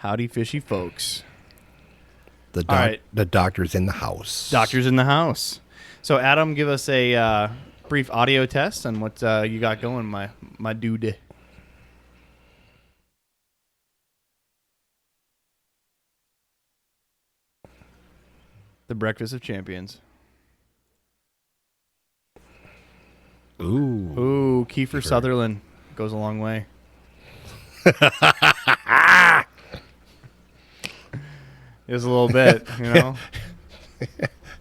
Howdy, fishy folks. The All right. the doctor's in the house. Doctor's in the house. So, Adam, give us a brief audio test on what you got going, my dude. The Breakfast of Champions. Ooh. Kiefer Sutherland goes a long way. Just a little bit, you know.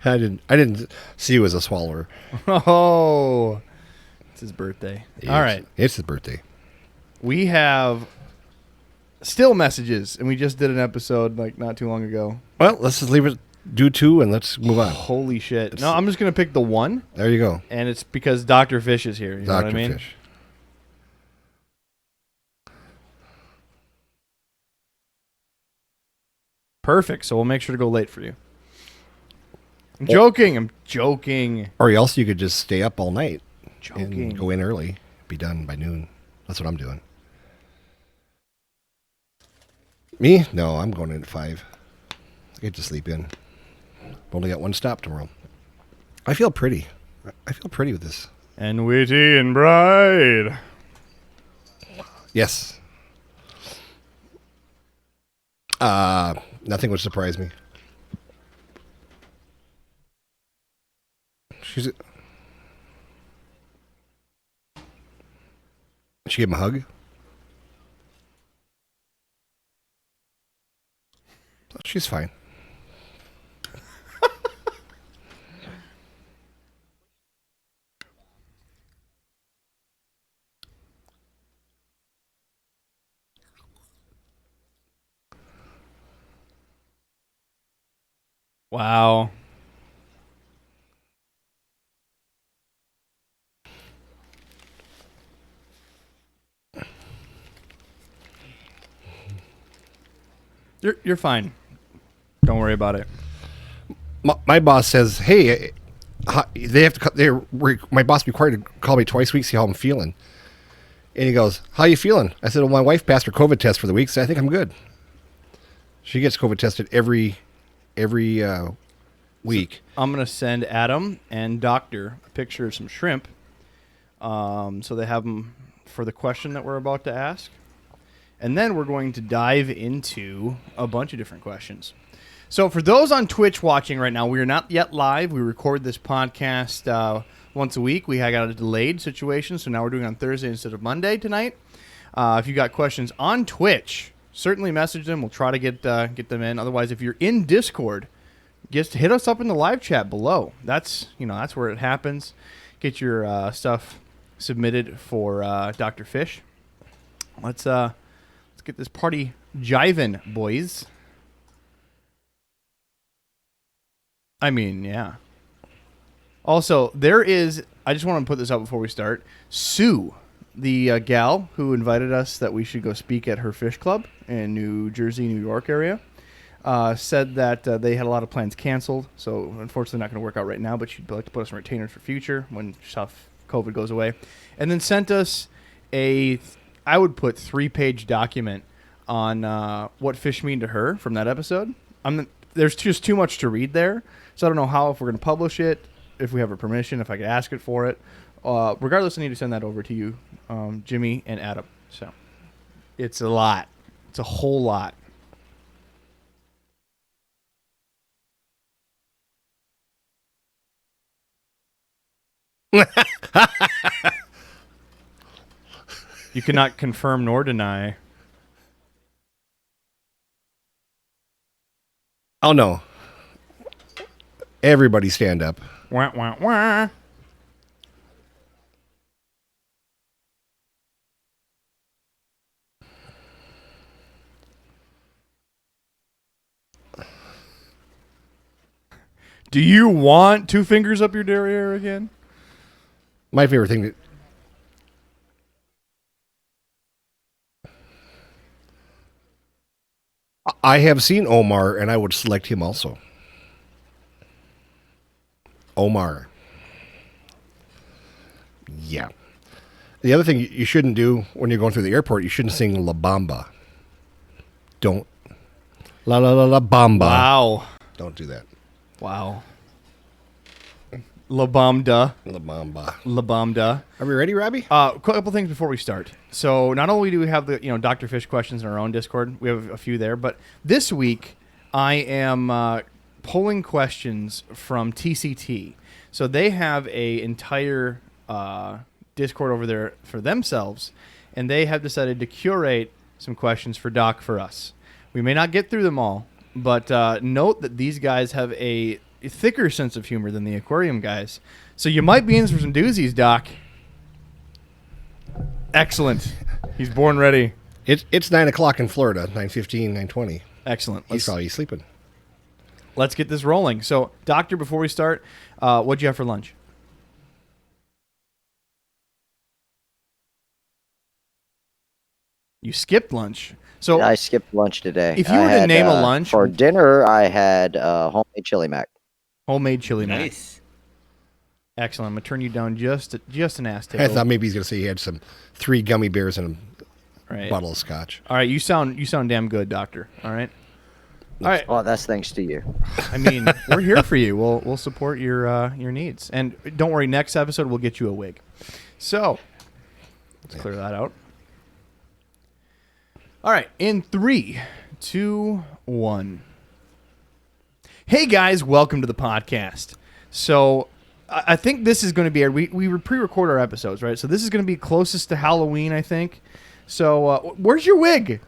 I didn't see you as a swallower. Oh, it's his birthday. All right, It's his birthday. we have still messages, and we just did an episode like not too long ago. Well, let's just leave it. Do two, and let's move on. Holy shit! No, I'm just gonna pick the one, There you go. and it's because Dr. Fish is here. You know what I mean? Fish. Perfect. So we'll make sure to go late for you. I'm joking. I'm joking. Or else you could just stay up all night Joking. and go in early, be done by noon. That's what I'm doing. Me? No, I'm going in at 5. I get to sleep in. Only got one stop tomorrow. I feel pretty. I feel pretty with this. And witty and bright. Yes. Nothing would surprise me. She gave him a hug. She's fine. Wow. You're fine. Don't worry about it. My boss says, "Hey, they have to. My boss required to call me twice a week, see how I'm feeling." And he goes, "How you feeling?" I said, "Well, my wife passed her COVID test for the week, so I think I'm good." She gets COVID tested every week. So I'm gonna send Adam and Doctor a picture of some shrimp, so they have them for the question that we're about to ask, and then we're going to dive into a bunch of different questions. So for those on Twitch watching right now, we are not yet live. We record this podcast once a week. We got a delayed situation, so now we're doing it on Thursday instead of Monday tonight. If you got questions on Twitch, certainly message them. We'll try to get them in. Otherwise, if you're in Discord, just hit us up in the live chat below. That's where it happens. Get your stuff submitted for Dr. Fish. Let's get this party jiving, boys. I mean, yeah. Also, I just want to put this out before we start. Sue, the gal who invited us that we should go speak at her fish club in New Jersey, New York area, said that they had a lot of plans canceled. So, unfortunately, not going to work out right now, but she'd like to put us on retainers for future when stuff, COVID goes away. And then sent us I would put 3-page document on what fish mean to her from that episode. There's just too much to read there. So I don't know if we're going to publish it, if we have her permission, if I could ask it for it. Regardless, I need to send that over to you, Jimmy and Adam. So it's a lot. It's a whole lot. You cannot confirm nor deny. Oh no! Everybody stand up. Wah, wah, wah. Do you want 2 fingers up your derriere again? My favorite thing I have seen Omar, and I would select him also. Omar. Yeah. The other thing you shouldn't do when you're going through the airport, you shouldn't sing La Bamba. Don't La la la la bamba. Wow. Don't do that. Wow. La Bombda. La bamba. La Bombda. Are we ready, Robbie? A couple things before we start. So not only do we have the Dr. Fish questions in our own Discord, we have a few there, but this week I am pulling questions from TCT. So they have a entire Discord over there for themselves, and they have decided to curate some questions for Doc for us. We may not get through them all, but note that these guys have a thicker sense of humor than the aquarium guys. So you might be in for some doozies, Doc. Excellent. He's born ready. It's 9 o'clock in Florida, 9:15, 9:20. Excellent. He's probably sleeping. Let's get this rolling. So, Doctor, before we start, what'd you have for lunch? You skipped lunch. So I skipped lunch today. If you were to name a lunch for dinner, I had homemade chili mac. Homemade chili mac. Nice. Excellent. I'm gonna turn you down just an ass I tickle. thought maybe he's going to say he had some 3 gummy bears and a Right. bottle of scotch. All right, you sound damn good, Doctor. All right. All right. Well, that's thanks to you. I mean, we're here for you. We'll support your needs. And don't worry, next episode we'll get you a wig. So, let's clear that out. All right, in 3, 2, 1. Hey guys, welcome to the podcast. So, I think this is going to be we pre-record our episodes, right? So this is going to be closest to Halloween, I think. So, where's your wig?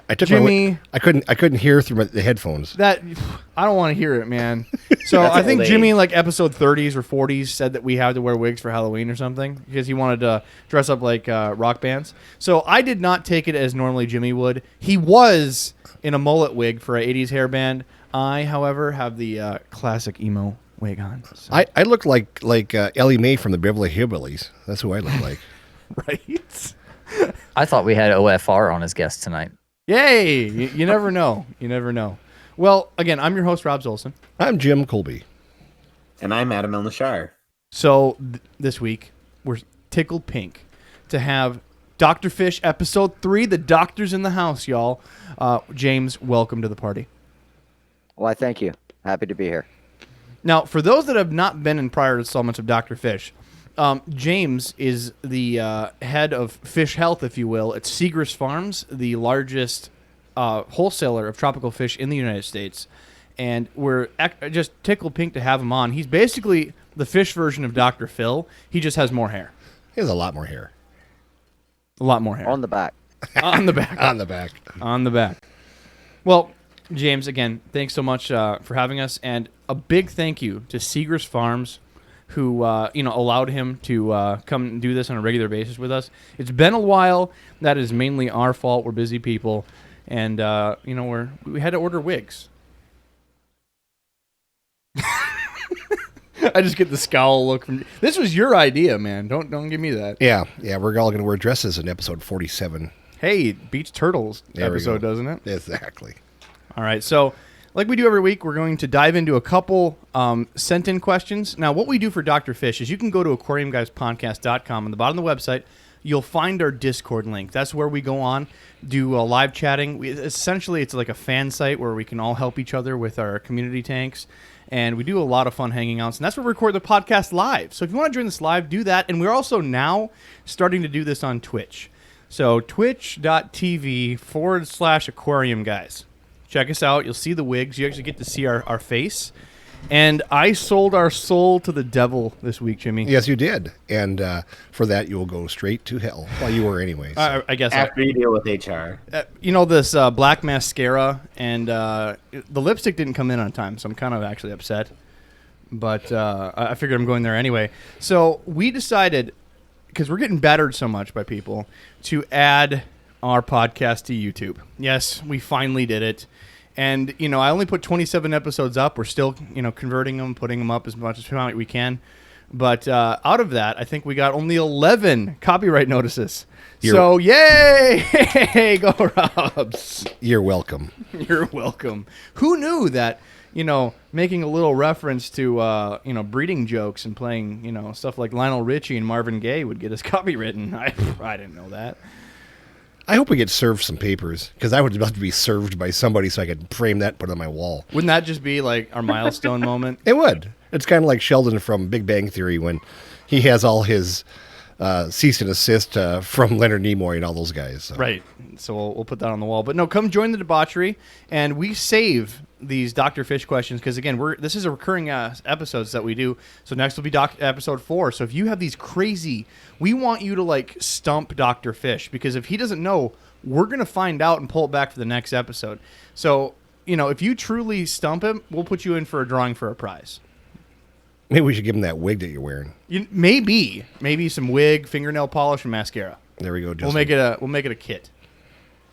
I took Jimmy. my, I couldn't hear through the headphones. That I don't want to hear it, man. So I think old Jimmy age. in like episode 30s or 40s said that we had to wear wigs for Halloween or something because he wanted to dress up like rock bands. So I did not take it as normally Jimmy would. He was in a mullet wig for an 80s hair band. I, however, have the classic emo wig on. So. I look like Ellie Mae from the Beverly Hillbillies. That's who I look like. Right? I thought we had OFR on as guest tonight. Yay! You never know. You never know. Well, again, I'm your host, Rob Zolson. I'm Jim Colby. And I'm Adam Elnashar. So this week, we're tickled pink to have Dr. Fish episode 3. The doctor's in the house, y'all. James, welcome to the party. Well, I thank you. Happy to be here. Now, for those that have not been in prior installments of Dr. Fish, James is the head of fish health, if you will, at Seagrass Farms, the largest wholesaler of tropical fish in the United States. And we're just tickled pink to have him on. He's basically the fish version of Dr. Phil. He just has more hair. He has a lot more hair. A lot more hair. On the back. On the back. On the back. On the back. Well, James, again, thanks so much for having us. And a big thank you to Seagrass Farms, who allowed him to come and do this on a regular basis with us. It's been a while. That is mainly our fault. We're busy people, and we had to order wigs. I just get the scowl look from. This was your idea, man. Don't give me that. Yeah. We're all going to wear dresses in episode 47. Hey, Beach Turtles There we episode, go. doesn't it? Exactly. All right, so like we do every week, we're going to dive into a couple sent-in questions. Now, what we do for Dr. Fish is you can go to aquariumguyspodcast.com. On the bottom of the website, you'll find our Discord link. That's where we go on, do live chatting. Essentially, it's like a fan site where we can all help each other with our community tanks. And we do a lot of fun hanging outs. And that's where we record the podcast live. So if you want to join us live, do that. And we're also now starting to do this on Twitch. So twitch.tv/aquarium guys. Check us out. You'll see the wigs. You actually get to see our face. And I sold our soul to the devil this week, Jimmy. Yes, you did. And for that, you will go straight to hell. Well, you were anyways. I guess. After you deal with HR. This black mascara and the lipstick didn't come in on time, so I'm kind of actually upset. But I figured I'm going there anyway. So we decided, because we're getting battered so much by people, to add our podcast to YouTube. Yes, we finally did it. And, I only put 27 episodes up. We're still, converting them, putting them up as much as we can. But out of that, I think we got only 11 copyright notices. So, yay! Go Robs! You're welcome. You're welcome. Who knew that, making a little reference to, breeding jokes and playing, stuff like Lionel Richie and Marvin Gaye would get us copywritten? I didn't know that. I hope we get served some papers because I would love to be served by somebody so I could frame that and put it on my wall. Wouldn't that just be like our milestone moment? It would. It's kind of like Sheldon from Big Bang Theory when he has all his cease and desist from Leonard Nimoy and all those guys. So. Right. So we'll put that on the wall. But no, come join the debauchery, and we save these Dr. Fish questions because again, this is a recurring episodes that we do. So next will be episode 4. So if you have these crazy, we want you to like stump Dr. Fish because if he doesn't know, we're gonna find out and pull it back for the next episode. So if you truly stump him, we'll put you in for a drawing for a prize. Maybe we should give him that wig that you're wearing. Maybe some wig, fingernail polish, and mascara. There we go. Justin. We'll make it a kit.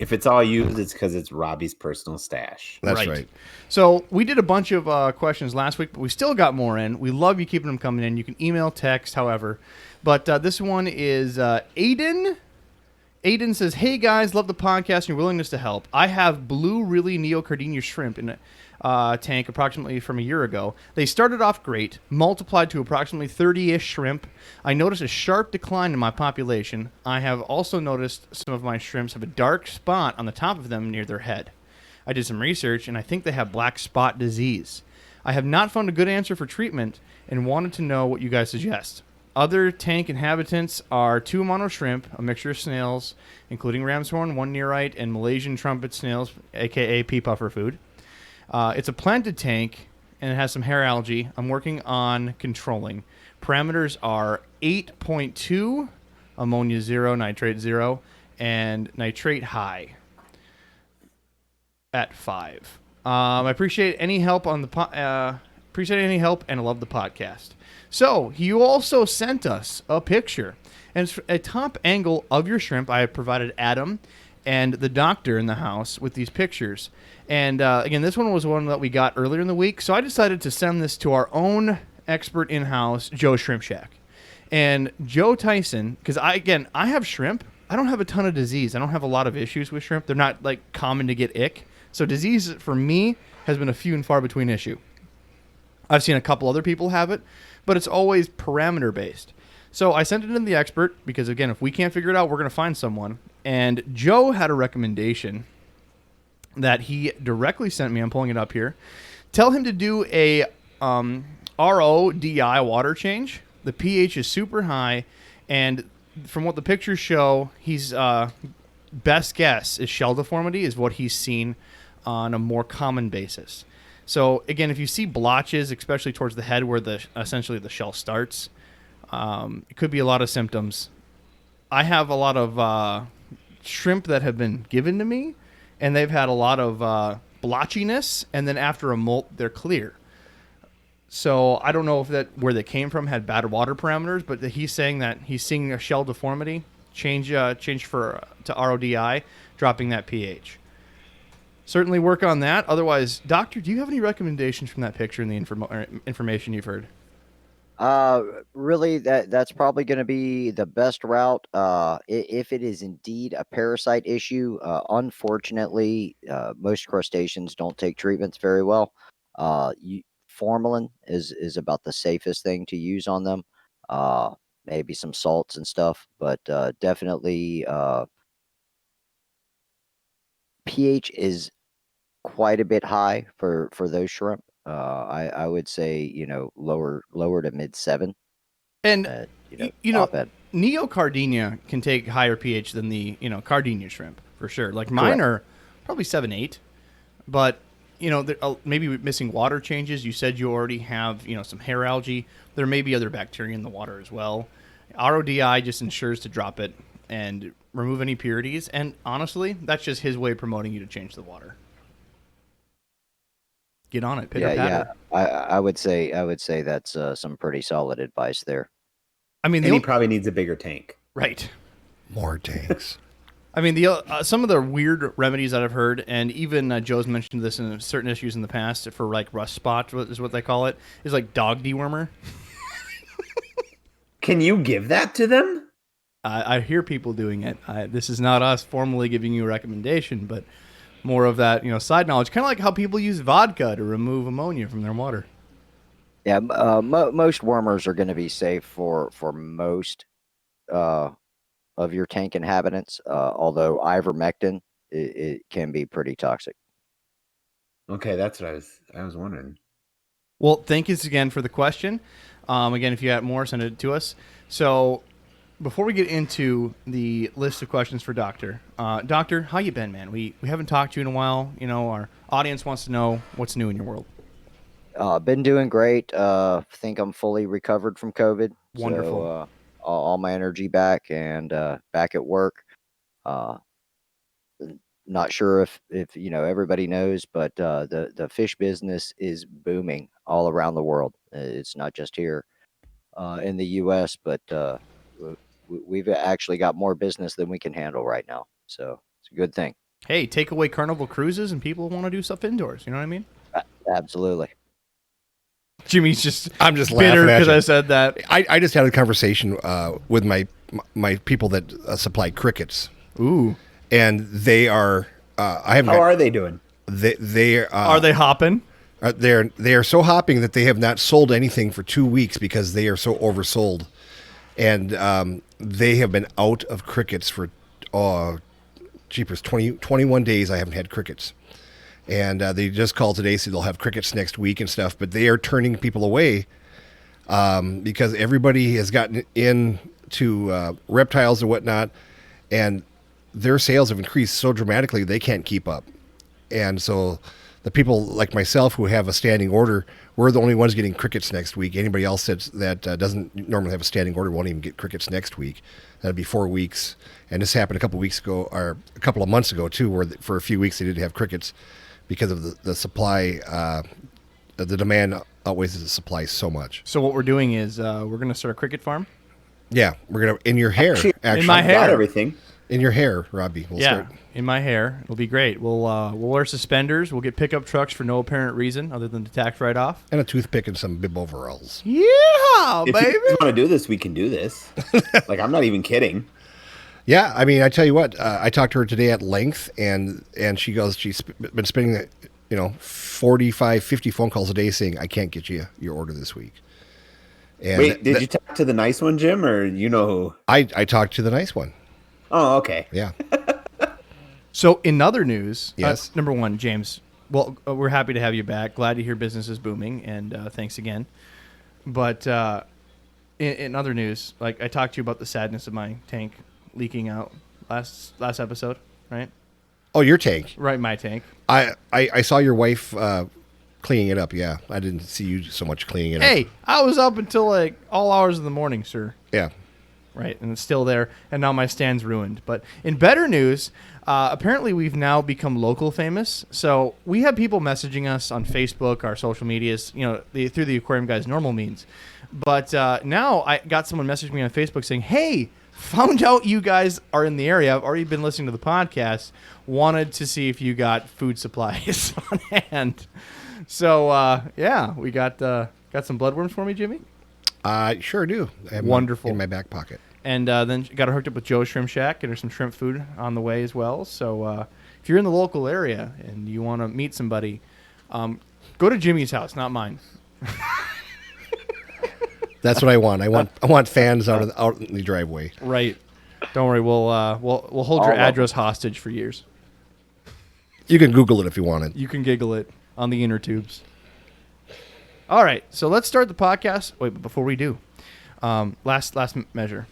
If it's all used, it's because it's Robbie's personal stash. That's right. So we did a bunch of questions last week, but we still got more in. We love you keeping them coming in. You can email, text, however. But this one is Aiden. Aiden says, "Hey guys, love the podcast and your willingness to help. I have blue really neocardinia shrimp in a tank approximately from a year ago. They started off great, multiplied to approximately 30-ish shrimp. I noticed a sharp decline in my population. I have also noticed some of my shrimps have a dark spot on the top of them near their head. I did some research, and I think they have black spot disease. I have not found a good answer for treatment and wanted to know what you guys suggest. Other tank inhabitants are 2 mono shrimp, a mixture of snails, including ram's horn, 1 nearite, and Malaysian trumpet snails, a.k.a. pea puffer food. It's a planted tank, and it has some hair algae. I'm working on controlling. Parameters are 8.2, ammonia 0, nitrate 0, and nitrate high at 5. I appreciate any help on the appreciate any help, and I love the podcast." So he also sent us a picture, and it's a top angle of your shrimp. I have provided Adam and the doctor in the house with these pictures. And again, this one was one that we got earlier in the week, so I decided to send this to our own expert in-house, Joe Shrimp Shack. And Joe Tyson, because I have shrimp. I don't have a ton of disease. I don't have a lot of issues with shrimp. They're not like common to get ick. So disease for me has been a few and far between issue. I've seen a couple other people have it, but it's always parameter based. So I sent it to the expert because, again, if we can't figure it out, we're going to find someone. And Joe had a recommendation that he directly sent me. I'm pulling it up here. Tell him to do a RODI water change. The pH is super high, and from what the pictures show, he's best guess is shell deformity is what he's seen on a more common basis. So again, if you see blotches, especially towards the head where essentially the shell starts, it could be a lot of symptoms. I have a lot of shrimp that have been given to me, and they've had a lot of blotchiness, and then after a molt, they're clear. So I don't know if where they came from had bad water parameters, but he's saying that he's seeing a shell deformity, change to RODI, dropping that pH. Certainly work on that. Otherwise, doctor, do you have any recommendations from that picture and the information you've heard? Really, that's probably going to be the best route. If it is indeed a parasite issue, unfortunately, most crustaceans don't take treatments very well. Formalin is about the safest thing to use on them. Maybe some salts and stuff, but definitely pH is quite a bit high for those shrimp. I would say lower to mid 7. And top end. Neocardinia can take higher pH than the Cardinia shrimp for sure. Like mine are probably 7-8, but maybe missing water changes. You said you already have some hair algae. There may be other bacteria in the water as well. RODI just ensures to drop it and remove any impurities. And honestly, that's just his way of promoting you to change the water. Get on it, pitter patter. I would say that's some pretty solid advice there. I mean, he probably needs a bigger tank. Right. More tanks. I mean, some of the weird remedies that I've heard, and even Joe's mentioned this in certain issues in the past for like rust spot, is what they call it, is like dog dewormer. Can you give that to them? I hear people doing it. This is not us formally giving you a recommendation, but more of that, side knowledge. Kind of like how people use vodka to remove ammonia from their water. Yeah, most wormers are going to be safe for most of your tank inhabitants. Although ivermectin, it can be pretty toxic. Okay, that's what I was wondering. Well, thank you again for the question. Again, if you got more, send it to us. So, before we get into the list of questions for Doctor, Doctor, how you been, man? We haven't talked to you in a while. You know, our audience wants to know what's new in your world. Been doing great. Think I'm fully recovered from COVID. Wonderful. So, all my energy back and back at work. Uh, Not sure if everybody knows, but the fish business is booming all around the world. It's not just here in the U.S., but we've actually got more business than we can handle right now. So it's a good thing. Hey, take away Carnival cruises and people want to do stuff indoors. You know what I mean? Absolutely. Jimmy's just I'm just bitter laughing at because you. I said that. I just had a conversation with my people that supply crickets, Ooh, and they are. I haven't. How are they doing? They are they hopping? they are so hopping that they have not sold anything for 2 weeks because they are so oversold, and they have been out of crickets for jeepers 21 days. I haven't had crickets, and they just called today, said they'll have crickets next week and stuff. But they are turning people away because everybody has gotten into reptiles and whatnot, and their sales have increased so dramatically they can't keep up. And so the people like myself who have a standing order, we're the only ones getting crickets next week. Anybody else that doesn't normally have a standing order won't even get crickets next week. That'd be 4 weeks. And this happened a couple of weeks ago, or a couple of months ago too, where for a few weeks they didn't have crickets because of the supply. The demand outweighs the supply so much. So what we're doing is we're going to start a cricket farm. Yeah, we're gonna in your hair. Actually, in my I've hair. got everything. In your hair, Robbie. We'll start. In my hair. It'll be great. We'll wear suspenders. We'll get pickup trucks for no apparent reason other than the tax write-off. And a toothpick and some bib overalls. Yeah, If baby. you want to do this, we can do this. Like, I'm not even kidding. Yeah, I mean, I tell you what, I talked to her today at length, and she goes, she's been spending, 45, 50 phone calls a day saying, I can't get you your order this week. And Wait, did you talk to the nice one, Jim, or you know who? I talked to the nice one. Oh, okay. Yeah. So in other news, Yes. number one, James, well, we're happy to have you back. Glad to hear business is booming, and thanks again. But in other news, like I talked to you about the sadness of my tank leaking out last episode, right? Oh, your tank. Right, my tank. I saw your wife cleaning it up, yeah. I didn't see you so much cleaning it up. Hey, I was up until like all hours of the morning, sir. Yeah. Right, and it's still there, and now my stand's ruined. But in better news, apparently we've now become local famous. So we have people messaging us on Facebook, our social medias, through the Aquarium Guys normal means. But now I got someone messaging me on Facebook saying, hey, found out you guys are in the area. I've already been listening to the podcast. Wanted to see if you got food supplies on hand. So, we got some bloodworms for me, Jimmy? I sure do. I have Wonderful. in my back pocket. And then got her hooked up with Joe's Shrimp Shack. Get her some shrimp food on the way as well. So if you're in the local area and you want to meet somebody, go to Jimmy's house, not mine. That's what I want. I want fans out in the driveway. Right. Don't worry. We'll hold your All of address hostage for years. You can Google it if you want it. You can giggle it on the inner tubes. All right. So let's start the podcast. Wait, but before we do, last measure.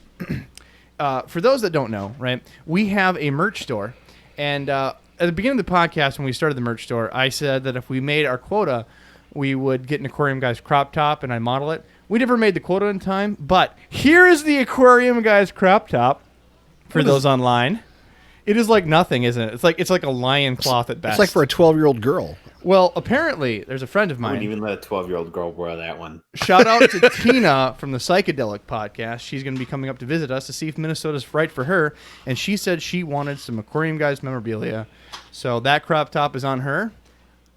For those that don't know, right, we have a merch store. And at the beginning of the podcast, when we started the merch store, I said that if we made our quota, we would get an Aquarium Guys crop top, and I model it. We never made the quota in time, but here is the Aquarium Guys crop top for those online. It is like nothing, isn't it? It's like a lion cloth at best. It's like for a 12-year-old girl. Well, apparently, there's a friend of I wouldn't mine. even let a 12-year-old girl wear that one. Shout out to Tina from the Psychedelic podcast. She's going to be coming up to visit us to see if Minnesota's right for her. And she said she wanted some Aquarium Guys memorabilia. So that crop top is on her.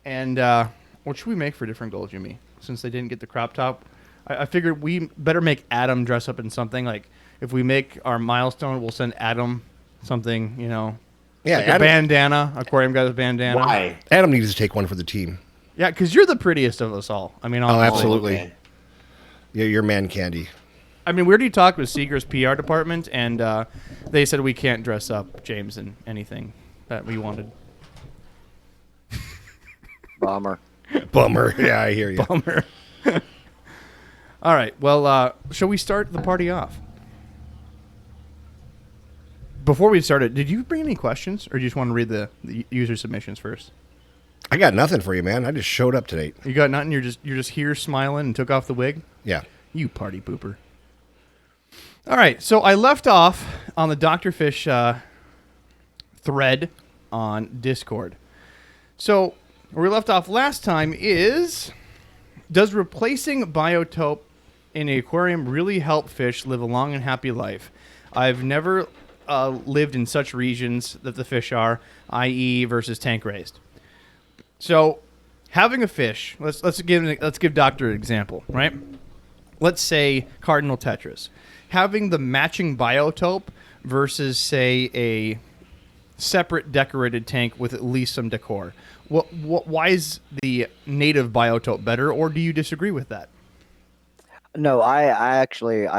And what should we make for a different goal, Jimmy? Since they didn't get the crop top, I figured we better make Adam dress up in something. Like if we make our milestone, we'll send Adam something, Yeah, like a bandana, Aquarium Guys bandana. Why? Adam needs to take one for the team. Yeah, because you're the prettiest of us all. I mean, Oh, absolutely. Okay. Yeah, you're man candy. I mean, we already talked with Seeger's PR department, and they said we can't dress up James in anything that we wanted. Bummer. Bummer. Yeah, I hear you. Bummer. All right. Well, shall we start the party off? Before we started, did you bring any questions, or do you just want to read the user submissions first? I got nothing for you, man. I just showed up tonight. You got nothing. You're just here smiling and took off the wig. Yeah. You party pooper. All right. So I left off on the Dr. Fish thread on Discord. So where we left off last time is, does replacing biotope in an aquarium really help fish live a long and happy life? I've never lived in such regions that the fish are, i.e. versus tank raised. So having a fish, let's give Doctor an example, right? Let's say cardinal tetras. Having the matching biotope versus, say, a separate decorated tank with at least some decor. Why is the native biotope better, or do you disagree with that? No, I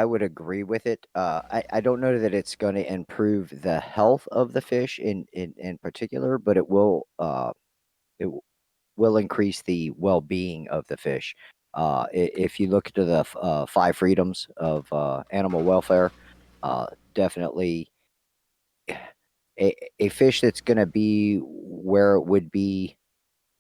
would agree with it. I don't know that it's going to improve the health of the fish in particular, but it will increase the well-being of the fish. If you look to the 5 freedoms of animal welfare, definitely a fish that's going to be where it would be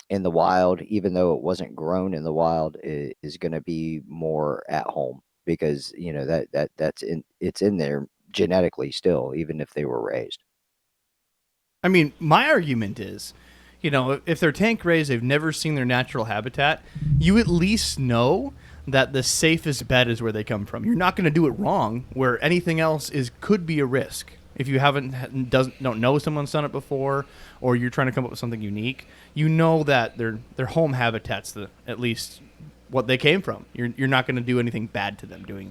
in the wild, even though it wasn't grown in the wild, is going to be more at home, because it's in there genetically still, even if they were raised. I mean, my argument is, if they're tank raised, they've never seen their natural habitat, you at least know that the safest bet is where they come from. You're not going to do it wrong, where anything else could be a risk. If you don't know someone's done it before, or you're trying to come up with something unique, you know that their home habitat's at least what they came from. You're not going to do anything bad to them doing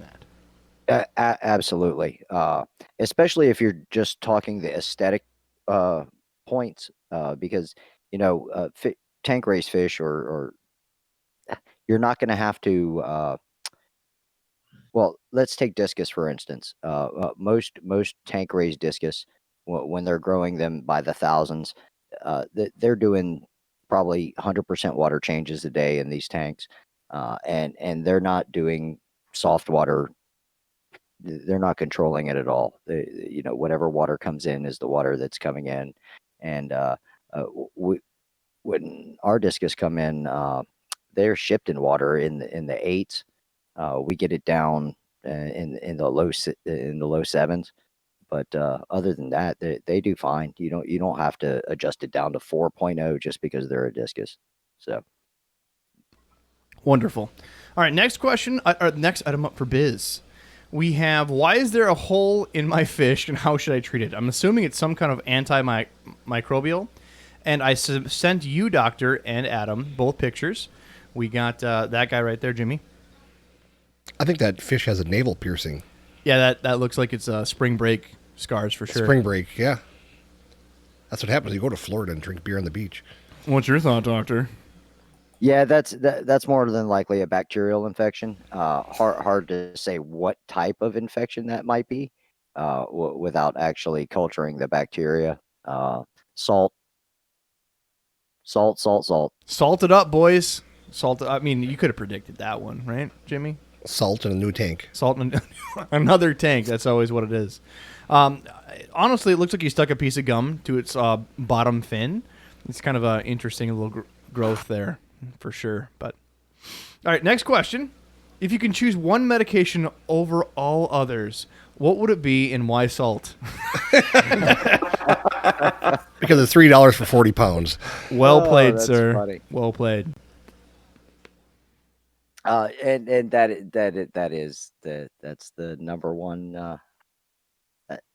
that. Absolutely, especially if you're just talking the aesthetic points, because tank raised fish, or you're not going to have to. Well, let's take discus for instance. Most tank raised discus, when they're growing them by the thousands, they're doing probably 100% water changes a day in these tanks, and they're not doing soft water. They're not controlling it at all. Whatever water comes in is the water that's coming in, and when our discus come in, they're shipped in water in the 8s. We get it down in the low 7s, but other than that, they do fine. You don't have to adjust it down to 4.0 just because they're a discus. So wonderful. All right, next question. Next item up for Biz. We have, why is there a hole in my fish, and how should I treat it? I'm assuming it's some kind of antimicrobial, and I sent you, Doctor, and Adam both pictures. We got that guy right there, Jimmy. I think that fish has a navel piercing. Yeah, that looks like it's spring break scars for sure. Spring break, yeah. That's what happens. You go to Florida and drink beer on the beach. What's your thought, Doctor? Yeah, that's more than likely a bacterial infection. Hard to say what type of infection that might be, without actually culturing the bacteria. Salt. Salt it up, boys. Salt. I mean, you could have predicted that one, right, Jimmy? Salt in a new tank. Salt in another tank. That's always what it is. Honestly, it looks like you stuck a piece of gum to its bottom fin. It's kind of an interesting little growth there, for sure. But all right, next question. If you can choose one medication over all others, what would it be, and why salt? Because it's $3 for 40 pounds. Well played, that's sir. funny. Well played. And that's the number one.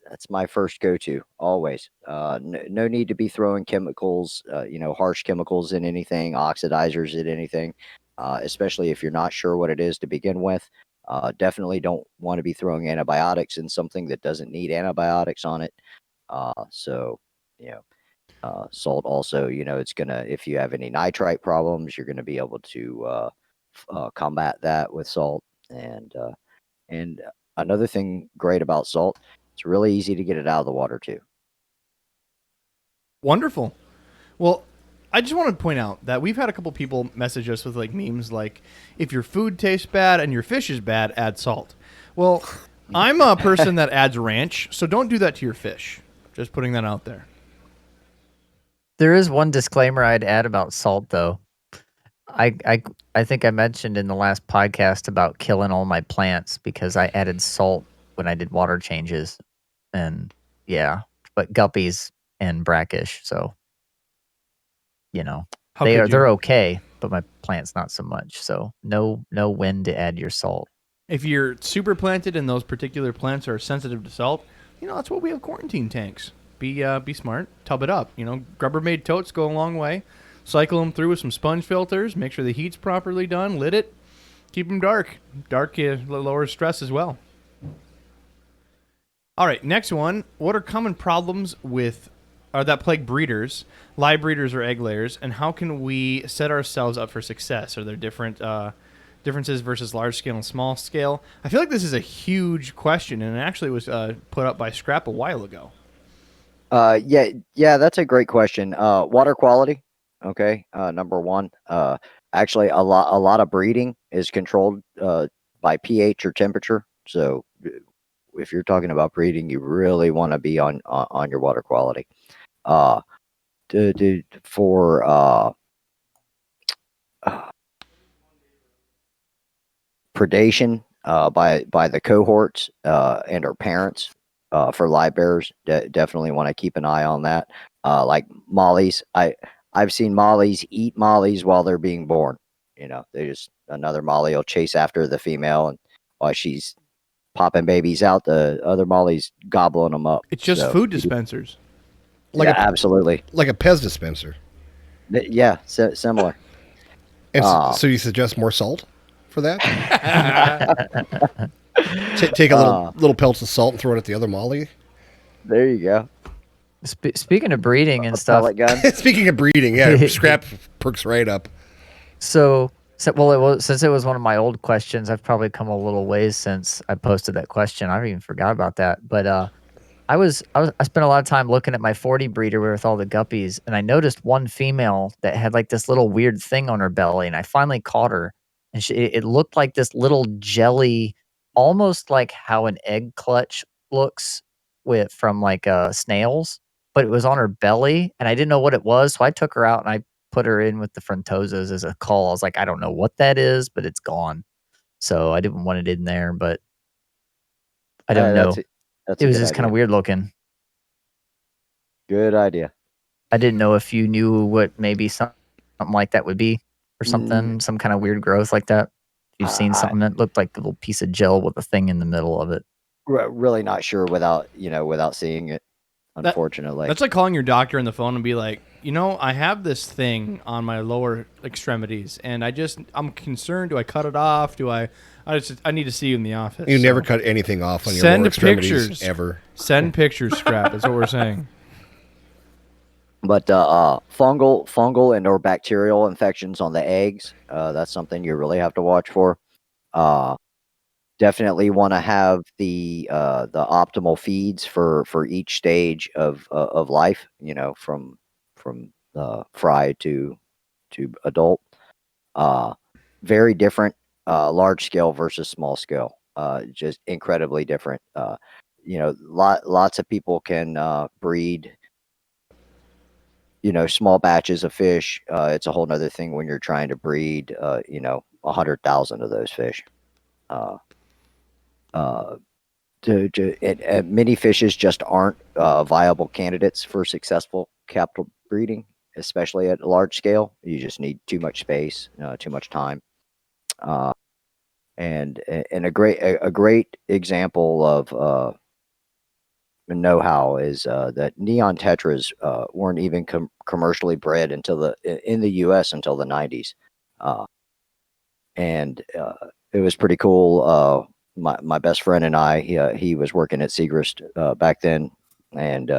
That's my first go-to always. No need to be throwing chemicals, harsh chemicals in anything, oxidizers in anything, especially if you're not sure what it is to begin with. Definitely don't want to be throwing antibiotics in something that doesn't need antibiotics on it. Salt also, it's gonna, if you have any nitrite problems, you're gonna be able to combat that with salt. And another thing great about salt, it's really easy to get it out of the water too. Wonderful. Well, I just want to point out that we've had a couple people message us with like memes like, if your food tastes bad and your fish is bad, add salt. Well, I'm a person that adds ranch, so don't do that to your fish. Just putting that out there. There is one disclaimer I'd add about salt, though. I think I mentioned in the last podcast about killing all my plants because I added salt when I did water changes, and yeah, but guppies and brackish, so you know How could you? they're okay, but my plants not so much. So know when to add your salt. If you're super planted and those particular plants are sensitive to salt, that's what we have quarantine tanks. Be smart, tub it up. Rubbermaid totes go a long way. Cycle them through with some sponge filters. Make sure the heat's properly done. Lit it. Keep them dark. Dark lowers stress as well. All right, next one. What are common problems that plague breeders, live breeders or egg layers, and how can we set ourselves up for success? Are there differences versus large scale and small scale? I feel like this is a huge question, and it actually was put up by Scrap a while ago. Yeah, that's a great question. Water quality, okay, number one. Actually, a lot of breeding is controlled by pH or temperature. So, if you're talking about breeding, you really want to be on your water quality. For predation by the cohorts and our parents. For live bears, definitely want to keep an eye on that. Like mollies, I've seen mollies eat mollies while they're being born. Another molly will chase after the female, and while she's popping babies out, the other molly's gobbling them up. It's just food dispensers. Absolutely. Like a Pez dispenser. Yeah, similar. And so you suggest more salt for that? Take a little pelts of salt and throw it at the other molly. There you go. Speaking of breeding and stuff. Pellet gun. Speaking of breeding, yeah, Scrap perks right up. Since it was one of my old questions, I've probably come a little ways since I posted that question. I even forgot about that. But I spent a lot of time looking at my 40 breeder with all the guppies, and I noticed one female that had like this little weird thing on her belly, and I finally caught her, and it looked like this little jelly, almost like how an egg clutch looks from like snails, but it was on her belly, and I didn't know what it was, so I took her out and I put her in with the Frontosas as a cull. I was like, I don't know what that is, but it's gone. So I didn't want it in there, but I don't know. It was just kind of weird looking. Good idea. I didn't know if you knew what maybe something like that would be or something, some kind of weird growth like that. You've seen something that looked like a little piece of gel with a thing in the middle of it. Really not sure without seeing it, unfortunately. That's like calling your doctor on the phone and be like, I have this thing on my lower extremities, and I'm concerned. Do I cut it off? I need to see you in the office. You never cut anything off on your lower extremities ever. Send pictures, Scrap. That's what we're saying. But fungal and or bacterial infections on the eggs, that's something you really have to watch for. Definitely want to have the optimal feeds for each stage of life. From fry to adult. Very different. Large scale versus small scale. Just incredibly different. Lots of people can breed. Small batches of fish. It's a whole nother thing when you're trying to breed. 100,000 of those fish. Many fishes just aren't viable candidates for successful capital breeding, especially at a large scale. You just need too much space, too much time. And a great example of know-how is that neon tetras weren't even commercially bred in the U.S. until the 90s, and it was pretty cool. My best friend and I, he was working at Segrist back then, and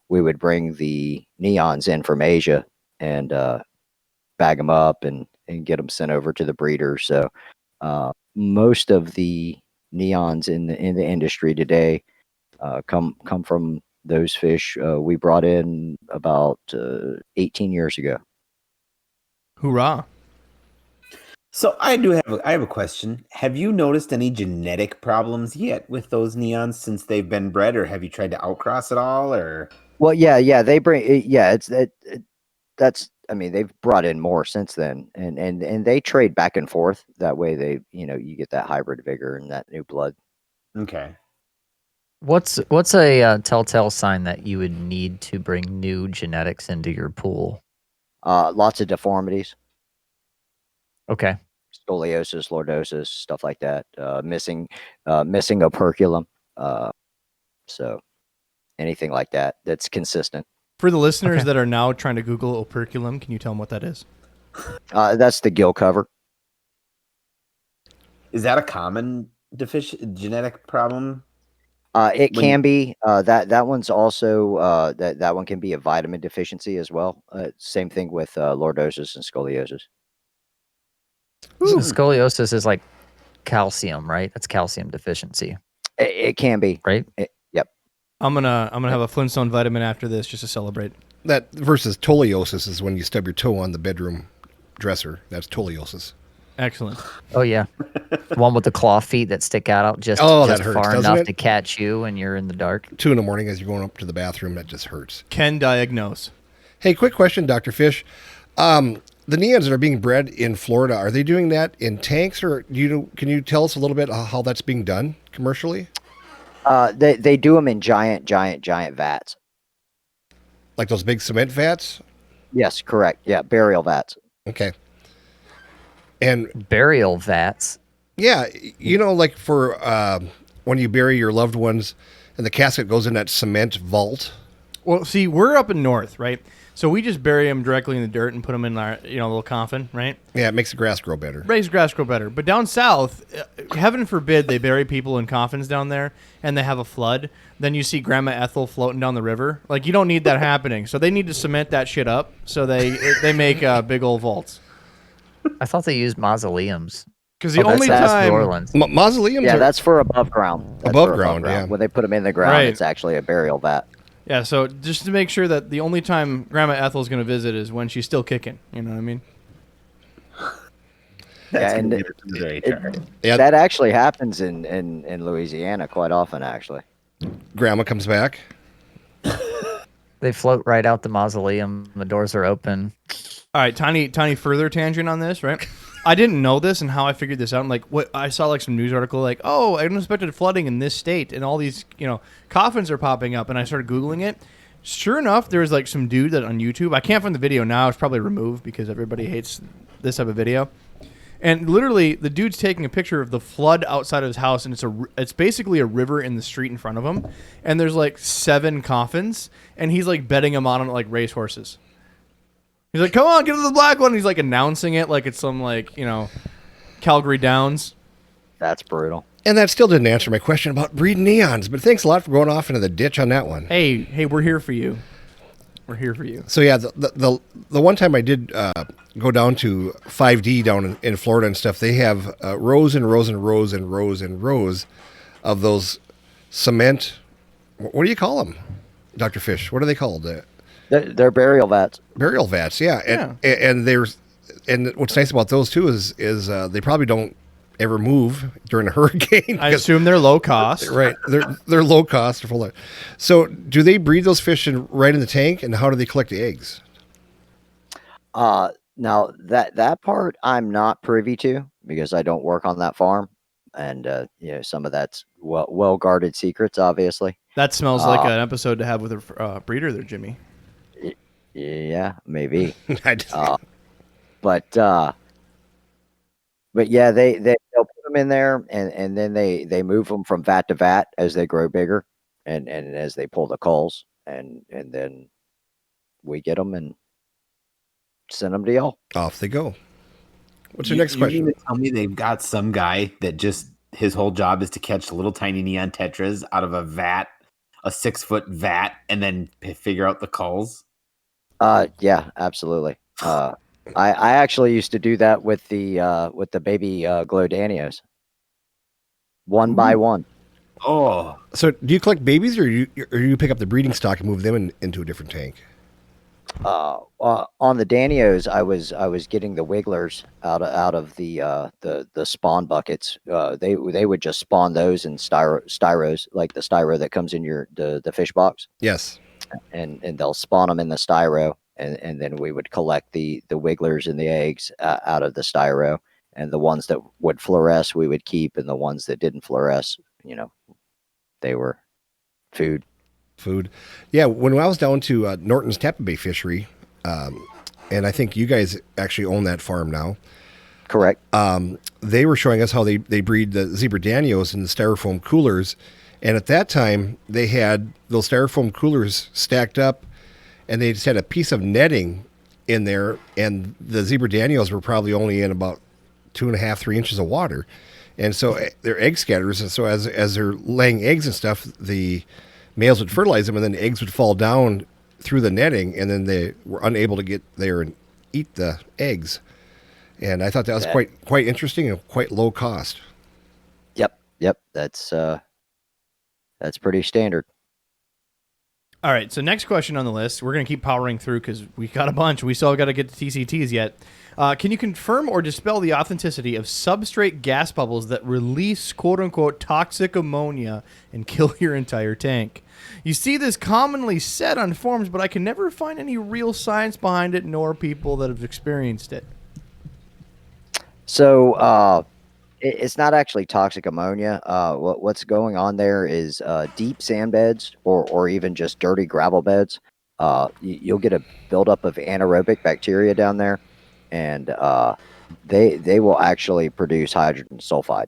we would bring the neons in from Asia and bag them up and get them sent over to the breeder. So most of the neons in the industry today come from those fish we brought in about 18 years ago. Hoorah! So I have a question. Have you noticed any genetic problems yet with those neons since they've been bred, or have you tried to outcross at all? Or Well, yeah, they bring it's that's I mean they've brought in more since then, and they trade back and forth. That way they you get that hybrid vigor and that new blood. okay, What's a telltale sign that you would need to bring new genetics into your pool? Lots of deformities, Okay. scoliosis, lordosis, stuff like that. Missing operculum. So anything like that that's consistent. For the listeners Okay. that are now trying to Google operculum, can you tell them what that is? That's the gill cover. is that a common genetic problem? It When- can be that one's also that one can be a vitamin deficiency as well. Same thing with lordosis and scoliosis. So scoliosis is like calcium, right? That's calcium deficiency, It can be. right? Yep. I'm gonna have a Flintstone vitamin after this just to celebrate. That versus scoliosis is when you stub your toe on the bedroom dresser. That's scoliosis. Excellent. Oh yeah, one with the claw feet that stick out just, Oh, that just hurts, far doesn't enough it? to catch you when you're in the dark. 2 a.m. as you're going up to the bathroom, that just hurts. Can diagnose. Hey, quick question, Dr. Fish. The neons that are being bred in Florida, are they doing that in tanks, or can you tell us a little bit how that's being done commercially? They do them in giant vats. Like those big cement vats? Yes, correct. Yeah, burial vats. Okay. And Burial vats. yeah, like for when you bury your loved ones and the casket goes in that cement vault. Well, see, we're up in north, right? So we just bury them directly in the dirt and put them in our little coffin, right? Yeah, it makes the grass grow better. Raise grass grow better. But down south, heaven forbid they bury people in coffins down there and they have a flood. Then you see Grandma Ethel floating down the river. Like, you don't need that happening. So they need to cement that shit up so they make big old vaults. I thought they used mausoleums. Because the Oh, only that's time New Orleans. Mausoleums Yeah, are that's for above ground. That's Above for ground, yeah. When they put them in the ground, Right. it's actually a burial vat. Yeah, so just to make sure that the only time Grandma Ethel's going to visit is when she's still kicking. You know what I mean? That's Yeah, gonna and get her to the right it- target. yeah, That actually happens in Louisiana quite often, actually. grandma comes back. They float right out the mausoleum. The doors are open. All right, tiny further tangent on this, right? I didn't know this, and how I figured this out. I'm like, what? I saw like some news article, like, oh, unexpected flooding in this state, and all these, coffins are popping up. And I started googling it. Sure enough, there was like some dude that on YouTube. I can't find the video now. It's probably removed because everybody hates this type of video. And literally, the dude's taking a picture of the flood outside of his house, and it's basically a river in the street in front of him. And there's like 7 coffins, and he's like betting them on like racehorses. He's like, come on, get to the black one. He's like announcing it like it's some Calgary Downs. That's brutal. And that still didn't answer my question about breeding neons, but thanks a lot for going off into the ditch on that one. Hey, we're here for you. We're here for you. So yeah, the one time I did go down to 5D down in Florida and stuff, they have rows and rows and rows and rows and rows of those cement. What do you call them, Dr. Fish? What are they called? They're burial vats. Burial vats, yeah. And what's nice about those too is they probably don't ever move during a hurricane. I 'cause- assume they're low cost. right, they're low cost. So do they breed those fish right in the tank, and how do they collect the eggs? Now that part I'm not privy to because I don't work on that farm, and some of that's well guarded secrets, obviously. That smells like an episode to have with a breeder there, Jimmy. Yeah, maybe. I just- But yeah, they'll put them in there, and then they move them from vat to vat as they grow bigger, and as they pull the culls, and then we get them and send them to y'all. Off they go. What's your next You question? mean to tell me they've got some guy that just his whole job is to catch little tiny neon tetras out of a vat, a 6-foot vat, and then figure out the culls? Yeah, absolutely. I actually used to do that with the baby Glodanios. one by one. Oh, So do you collect babies, or you pick up the breeding stock and move them into a different tank? On the Danios, I was getting the wigglers out of the spawn buckets. They would just spawn those in styros, like the styro that comes in the fish box, Yes. and they'll spawn them in the styro, and then we would collect the wigglers and the eggs out of the styro, and the ones that would fluoresce we would keep, and the ones that didn't fluoresce, they were food. Food. Yeah, when I was down to Norton's Tampa Bay fishery, and I think you guys actually own that farm now, Correct. they were showing us how they breed the zebra danios in the styrofoam coolers. And at that time, they had those styrofoam coolers stacked up, and they just had a piece of netting in there, and the zebra danios were probably only in about 2.5, 3 inches of water. And so they're egg scatters, and so as they're laying eggs and stuff, the males would fertilize them, and then the eggs would fall down through the netting, and then they were unable to get there and eat the eggs. And I thought that was quite interesting and quite low cost. Yep. That's pretty standard. All right, so next question on the list. We're going to keep powering through because we got a bunch. We still got to get to TCTs yet. Can you confirm or dispel the authenticity of substrate gas bubbles that release quote-unquote toxic ammonia and kill your entire tank? You see this commonly said on forums, but I can never find any real science behind it, nor people that have experienced it. So it's not actually toxic ammonia. What's going on there is deep sand beds or even just dirty gravel beds. You'll get a buildup of anaerobic bacteria down there, and they will actually produce hydrogen sulfide,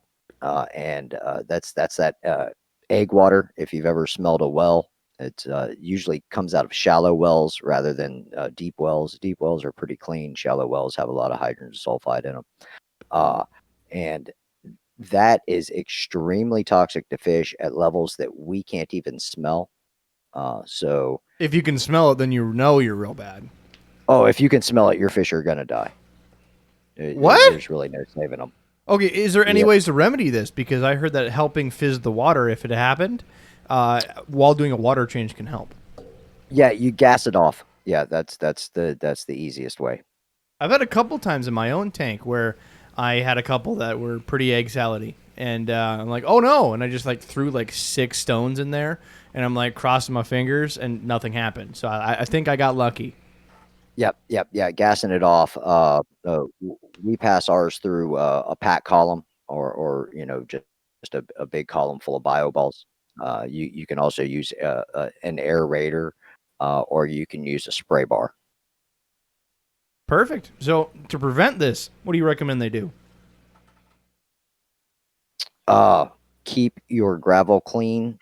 and that's that egg water. If you've ever smelled a well, it usually comes out of shallow wells rather than deep wells. Deep wells are pretty clean. Shallow wells have a lot of hydrogen sulfide in them, and that is extremely toxic to fish at levels that we can't even smell. So If you can smell it, then you know you're real bad. if you can smell it, your fish are gonna die. What? There's really no saving them. Okay, is there any Yep. ways to remedy this? Because I heard that helping fizz the water, if it happened, while doing a water change can help. Yeah, you gas it off. Yeah, that's the easiest way. I've had a couple times in my own tank where I had a couple that were pretty egg salady, and I'm like, oh no, and I just like threw like 6 stones in there, and I'm like crossing my fingers, and nothing happened. So I think I got lucky. Yep, yeah, gassing it off. We pass ours through a pack column or just a big column full of bio balls. You can also use an aerator, or you can use a spray bar. Perfect. So to prevent this, what do you recommend they do? Keep your gravel clean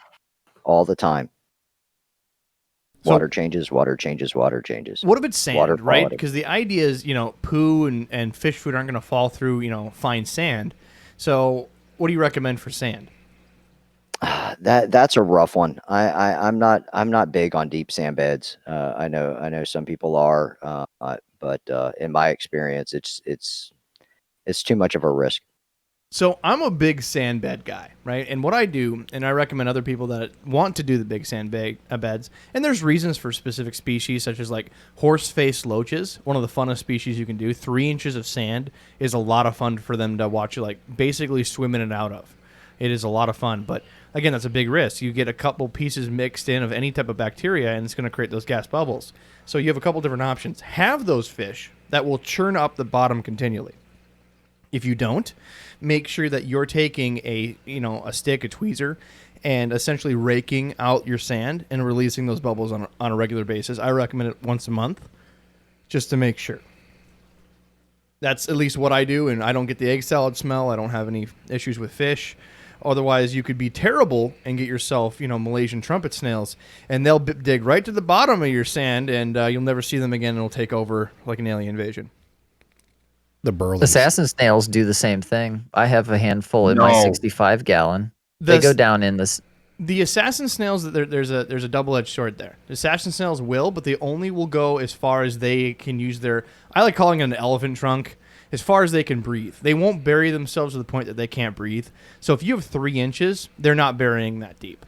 all the time. So- Water changes, water changes, water changes. What if it's sand, Water right? quality. Because the idea is, poo and fish food aren't going to fall through, fine sand. So what do you recommend for sand? That's a rough one. I'm not big on deep sand beds. I know some people are, but in my experience, it's too much of a risk. So I'm a big sand bed guy, right? And what I do, and I recommend other people that want to do the big sand beds, and there's reasons for specific species, such as like horse-faced loaches, one of the funnest species you can do. 3 inches of sand is a lot of fun for them to watch you like basically swim in and out of. It is a lot of fun, but again, that's a big risk. You get a couple pieces mixed in of any type of bacteria, and it's going to create those gas bubbles. So you have a couple different options. Have those fish that will churn up the bottom continually. If you don't, make sure that you're taking a stick, a tweezer, and essentially raking out your sand and releasing those bubbles on a regular basis. I recommend it once a month, just to make sure. That's at least what I do, and I don't get the egg salad smell. I don't have any issues with fish. Otherwise, you could be terrible and get yourself, Malaysian trumpet snails, and they'll dig right to the bottom of your sand, and you'll never see them again, and it'll take over like an alien invasion. The burleys. Assassin snails do the same thing. I have a handful in my No. 65 gallon. They go down in this. The assassin snails, there's a double-edged sword there. The assassin snails will, but they only will go as far as they can use their. I like calling it an elephant trunk as far as they can breathe. They won't bury themselves to the point that they can't breathe. So if you have 3 inches, they're not burying that deep.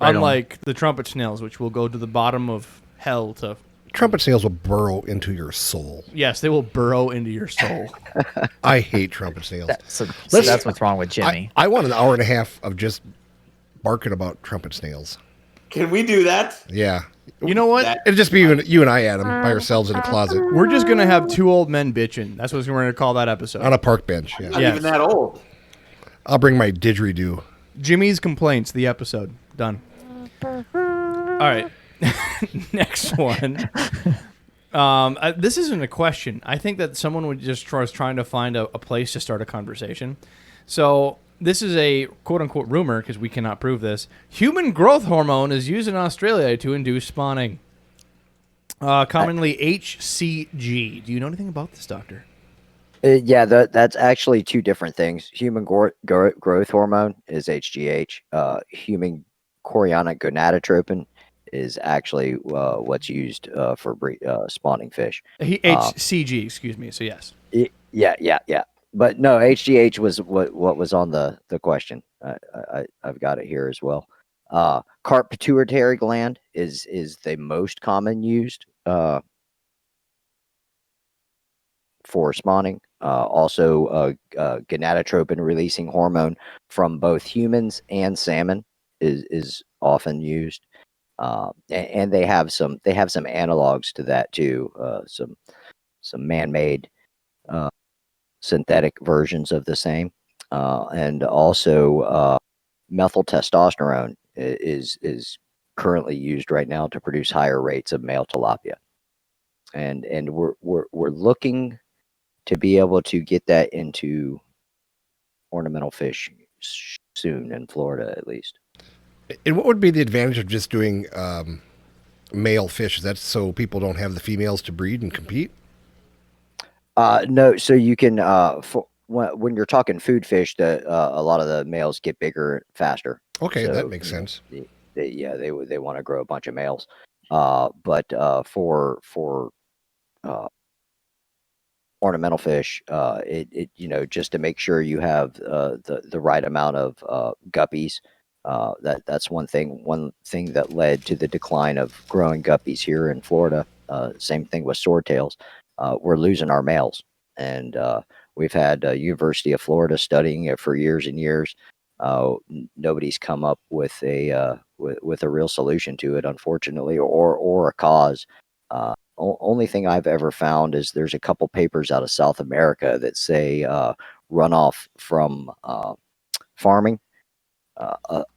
Right on. Unlike the trumpet snails, which will go to the bottom of hell to. Trumpet snails will burrow into your soul. Yes, they will burrow into your soul. I hate trumpet snails. So Let's- that's what's wrong with Jimmy. I want an hour and a half of just barking about trumpet snails. Can we do that? Yeah. You know what? That- It'd just be you and I, Adam, by ourselves in a closet We're just going to have 2 old men bitching. That's what we're going to call that episode. on a park bench. Yeah. Not Yes. even that old. I'll bring my didgeridoo. Jimmy's Complaints, the episode. Done. All right. Next one. This isn't a question. I think that someone would just was trying to find a place to start a conversation. So this is a quote-unquote rumor, because we cannot prove this. Human growth hormone is used in Australia to induce spawning. Commonly HCG. Do you know anything about this, doctor? Yeah, that's actually 2 different things. Human growth hormone is HGH. Human chorionic gonadotropin is actually what's used for spawning fish. HCG, excuse me. So yes. Yeah. But no, HGH was what was on the question. I've got it here as well. Carp pituitary gland is the most common used for spawning. Also, gonadotropin releasing hormone from both humans and salmon is often used, and they have some analogs to that too. Some man-made synthetic versions of the same, and also methyl testosterone is currently used right now to produce higher rates of male tilapia, and we're looking to be able to get that into ornamental fish soon in Florida, at least. And what would be the advantage of just doing male fish? Is that so people don't have the females to breed and compete? No, so you can when you're talking food fish, a lot of the males get bigger faster. Okay, So, that makes you know, sense. they want to grow a bunch of males. But for ornamental fish, it just to make sure you have the right amount of guppies. That's one thing that led to the decline of growing guppies here in Florida. Same thing with swordtails. We're losing our males, and we've had University of Florida studying it for years and years. Nobody's come up with a real solution to it, unfortunately, or a cause. Only thing I've ever found is there's a couple papers out of South America that say runoff from farming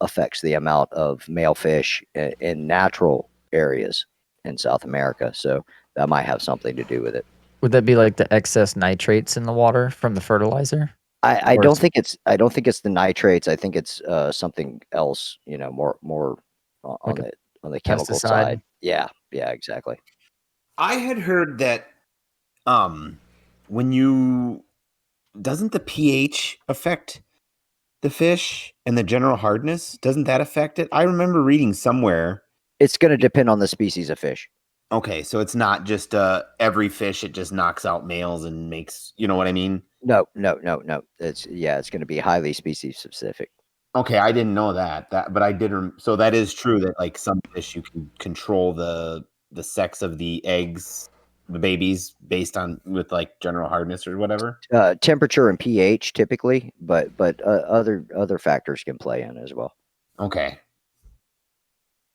affects the amount of male fish in natural areas in South America. So that might have something to do with it. Would that be like the excess nitrates in the water from the fertilizer? I Or don't is- think it's the nitrates. I think it's something else. More on Like the chemical pesticide? side. Yeah, exactly. I had heard that when you doesn't the pH affect the fish and the general hardness? Doesn't that affect it? I remember reading somewhere. It's going to depend on the species of fish. Okay, so it's not just every fish, it just knocks out males and makes, you know what I mean? No. It's going to be highly species specific. Okay, I didn't know that. But I did. So that is true that like some fish you can control the sex of the eggs, the babies, based on with like general hardness or whatever. Temperature and pH typically, but other factors can play in as well. Okay.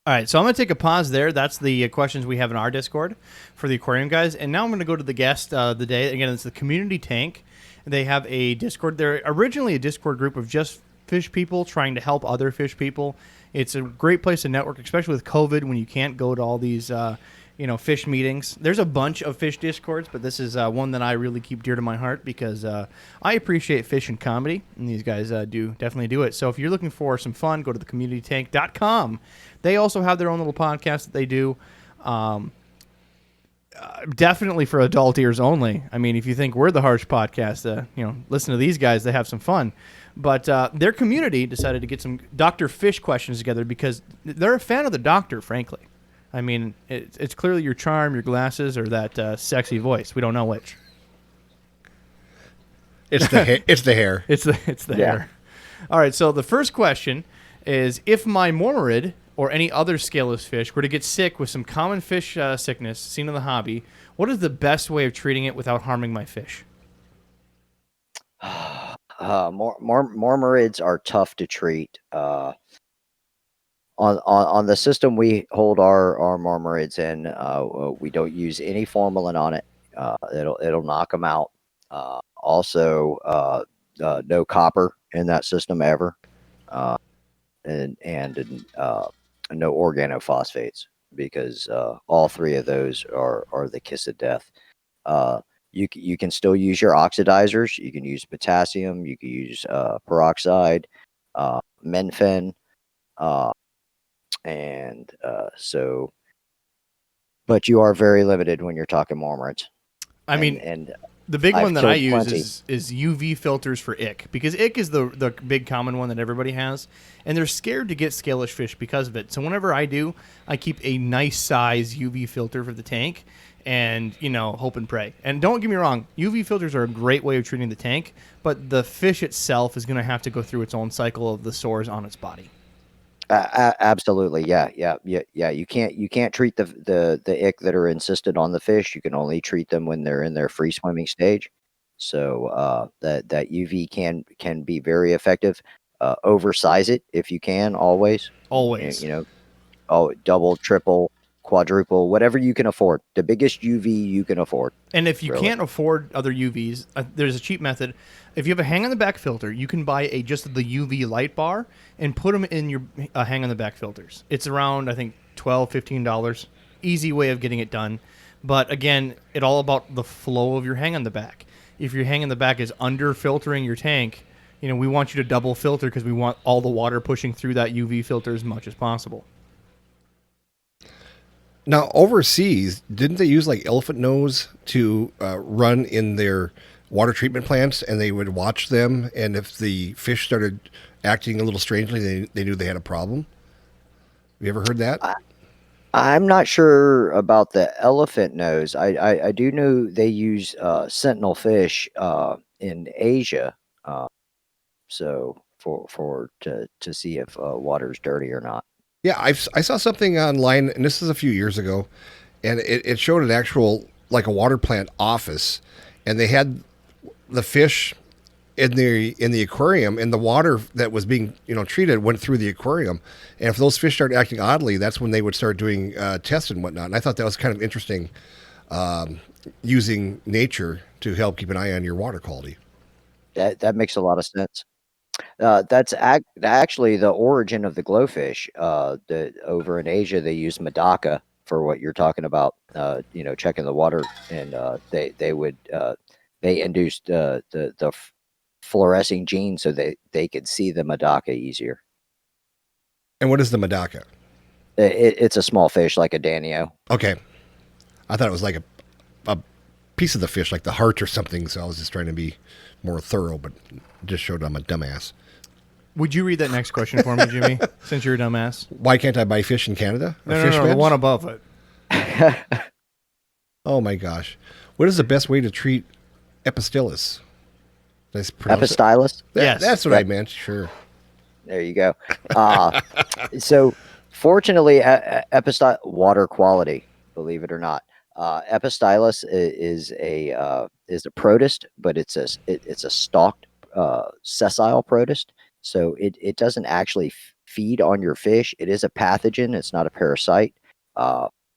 All right, so I'm going to take a pause there. That's the questions we have in our Discord for the aquarium guys. And now I'm going to go to the guest of the day. Again, it's the Community Tank. They have a Discord. They're originally a Discord group of just fish people trying to help other fish people. It's a great place to network, especially with COVID when you can't go to all these fish meetings. There's a bunch of fish Discords, but this is one that I really keep dear to my heart because I appreciate fish and comedy, and these guys definitely do it. So if you're looking for some fun, go to thecommunitytank.com. They also have their own little podcast that they do. Definitely for adult ears only. I mean, if you think we're the harsh podcast, listen to these guys. They have some fun. But their community decided to get some Dr. Fish questions together because they're a fan of the doctor, frankly. I mean, it's clearly your charm, your glasses, or that sexy voice. We don't know which. It's the it's the hair. It's the Yeah. hair. All right. So the first question is: if my mormarid or any other scaleless fish were to get sick with some common fish sickness seen in the hobby, what is the best way of treating it without harming my fish? Mormarids are tough to treat. On the system we hold our mormarids in, we don't use any formalin on it. It'll knock them out. Also, no copper in that system ever, and no organophosphates, because all three of those are the kiss of death. You can still use your oxidizers. You can use potassium. You can use peroxide, Menfen, uh, and so. But you are very limited when you're talking mormarids. I mean, and the big I've one that I killed use plenty. is UV filters for ick, because ick is the big common one that everybody has, and they're scared to get scalish fish because of it. So whenever I do, I keep a nice size UV filter for the tank, and hope and pray. And don't get me wrong, UV filters are a great way of treating the tank, but the fish itself is going to have to go through its own cycle of the sores on its body. Absolutely, yeah. You can't treat the ick that are insisted on the fish. You can only treat them when they're in their free swimming stage. So that UV can be very effective. Oversize it if you can, always. Always. Double, triple, quadruple, whatever you can afford. The biggest UV you can afford. And if you Really? can't afford other UVs, there's a cheap method. If you have a hang on the back filter, you can buy just the UV light bar and put them in your hang on the back filters. It's around, I think, $12, $15. Easy way of getting it done. But again, it's all about the flow of your hang on the back. If your hang on the back is under filtering your tank, we want you to double filter because we want all the water pushing through that UV filter as much as possible. Now, overseas, didn't they use like elephant nose to run in their water treatment plants, and they would watch them, and if the fish started acting a little strangely, they knew they had a problem? Have you ever heard that? I'm not sure about the elephant nose. I do know they use sentinel fish in Asia, so to see if water's dirty or not. Yeah, I saw something online, and this is a few years ago, and it showed an actual, like a water plant office, and they had the fish in the aquarium, and the water that was being treated went through the aquarium, and if those fish started acting oddly, that's when they would start doing tests and whatnot. And I thought that was kind of interesting, using nature to help keep an eye on your water quality. That makes a lot of sense. That's actually the origin of the glowfish. Over in Asia, they use Medaka for what you're talking about. Checking the water, and they induced the fluorescing gene so they could see the Medaka easier. And what is the Medaka? It's a small fish like a Danio. Okay, I thought it was like a piece of the fish, like the heart or something. So I was just trying to be more thorough, but just showed I'm a dumbass. Would you read that next question for me, Jimmy, since you're a dumbass? Why can't I buy fish in Canada? Or No, fish the meds? one above it. Oh my gosh. What is the best way to treat Epistylis? Did I pronounce it? Epistylus. Yes. That's what I meant. Sure. There you go. So, fortunately, water quality, believe it or not, Epistylus is a protist, but it's a stalked sessile protist. So it doesn't actually feed on your fish. It is a pathogen. It's not a parasite.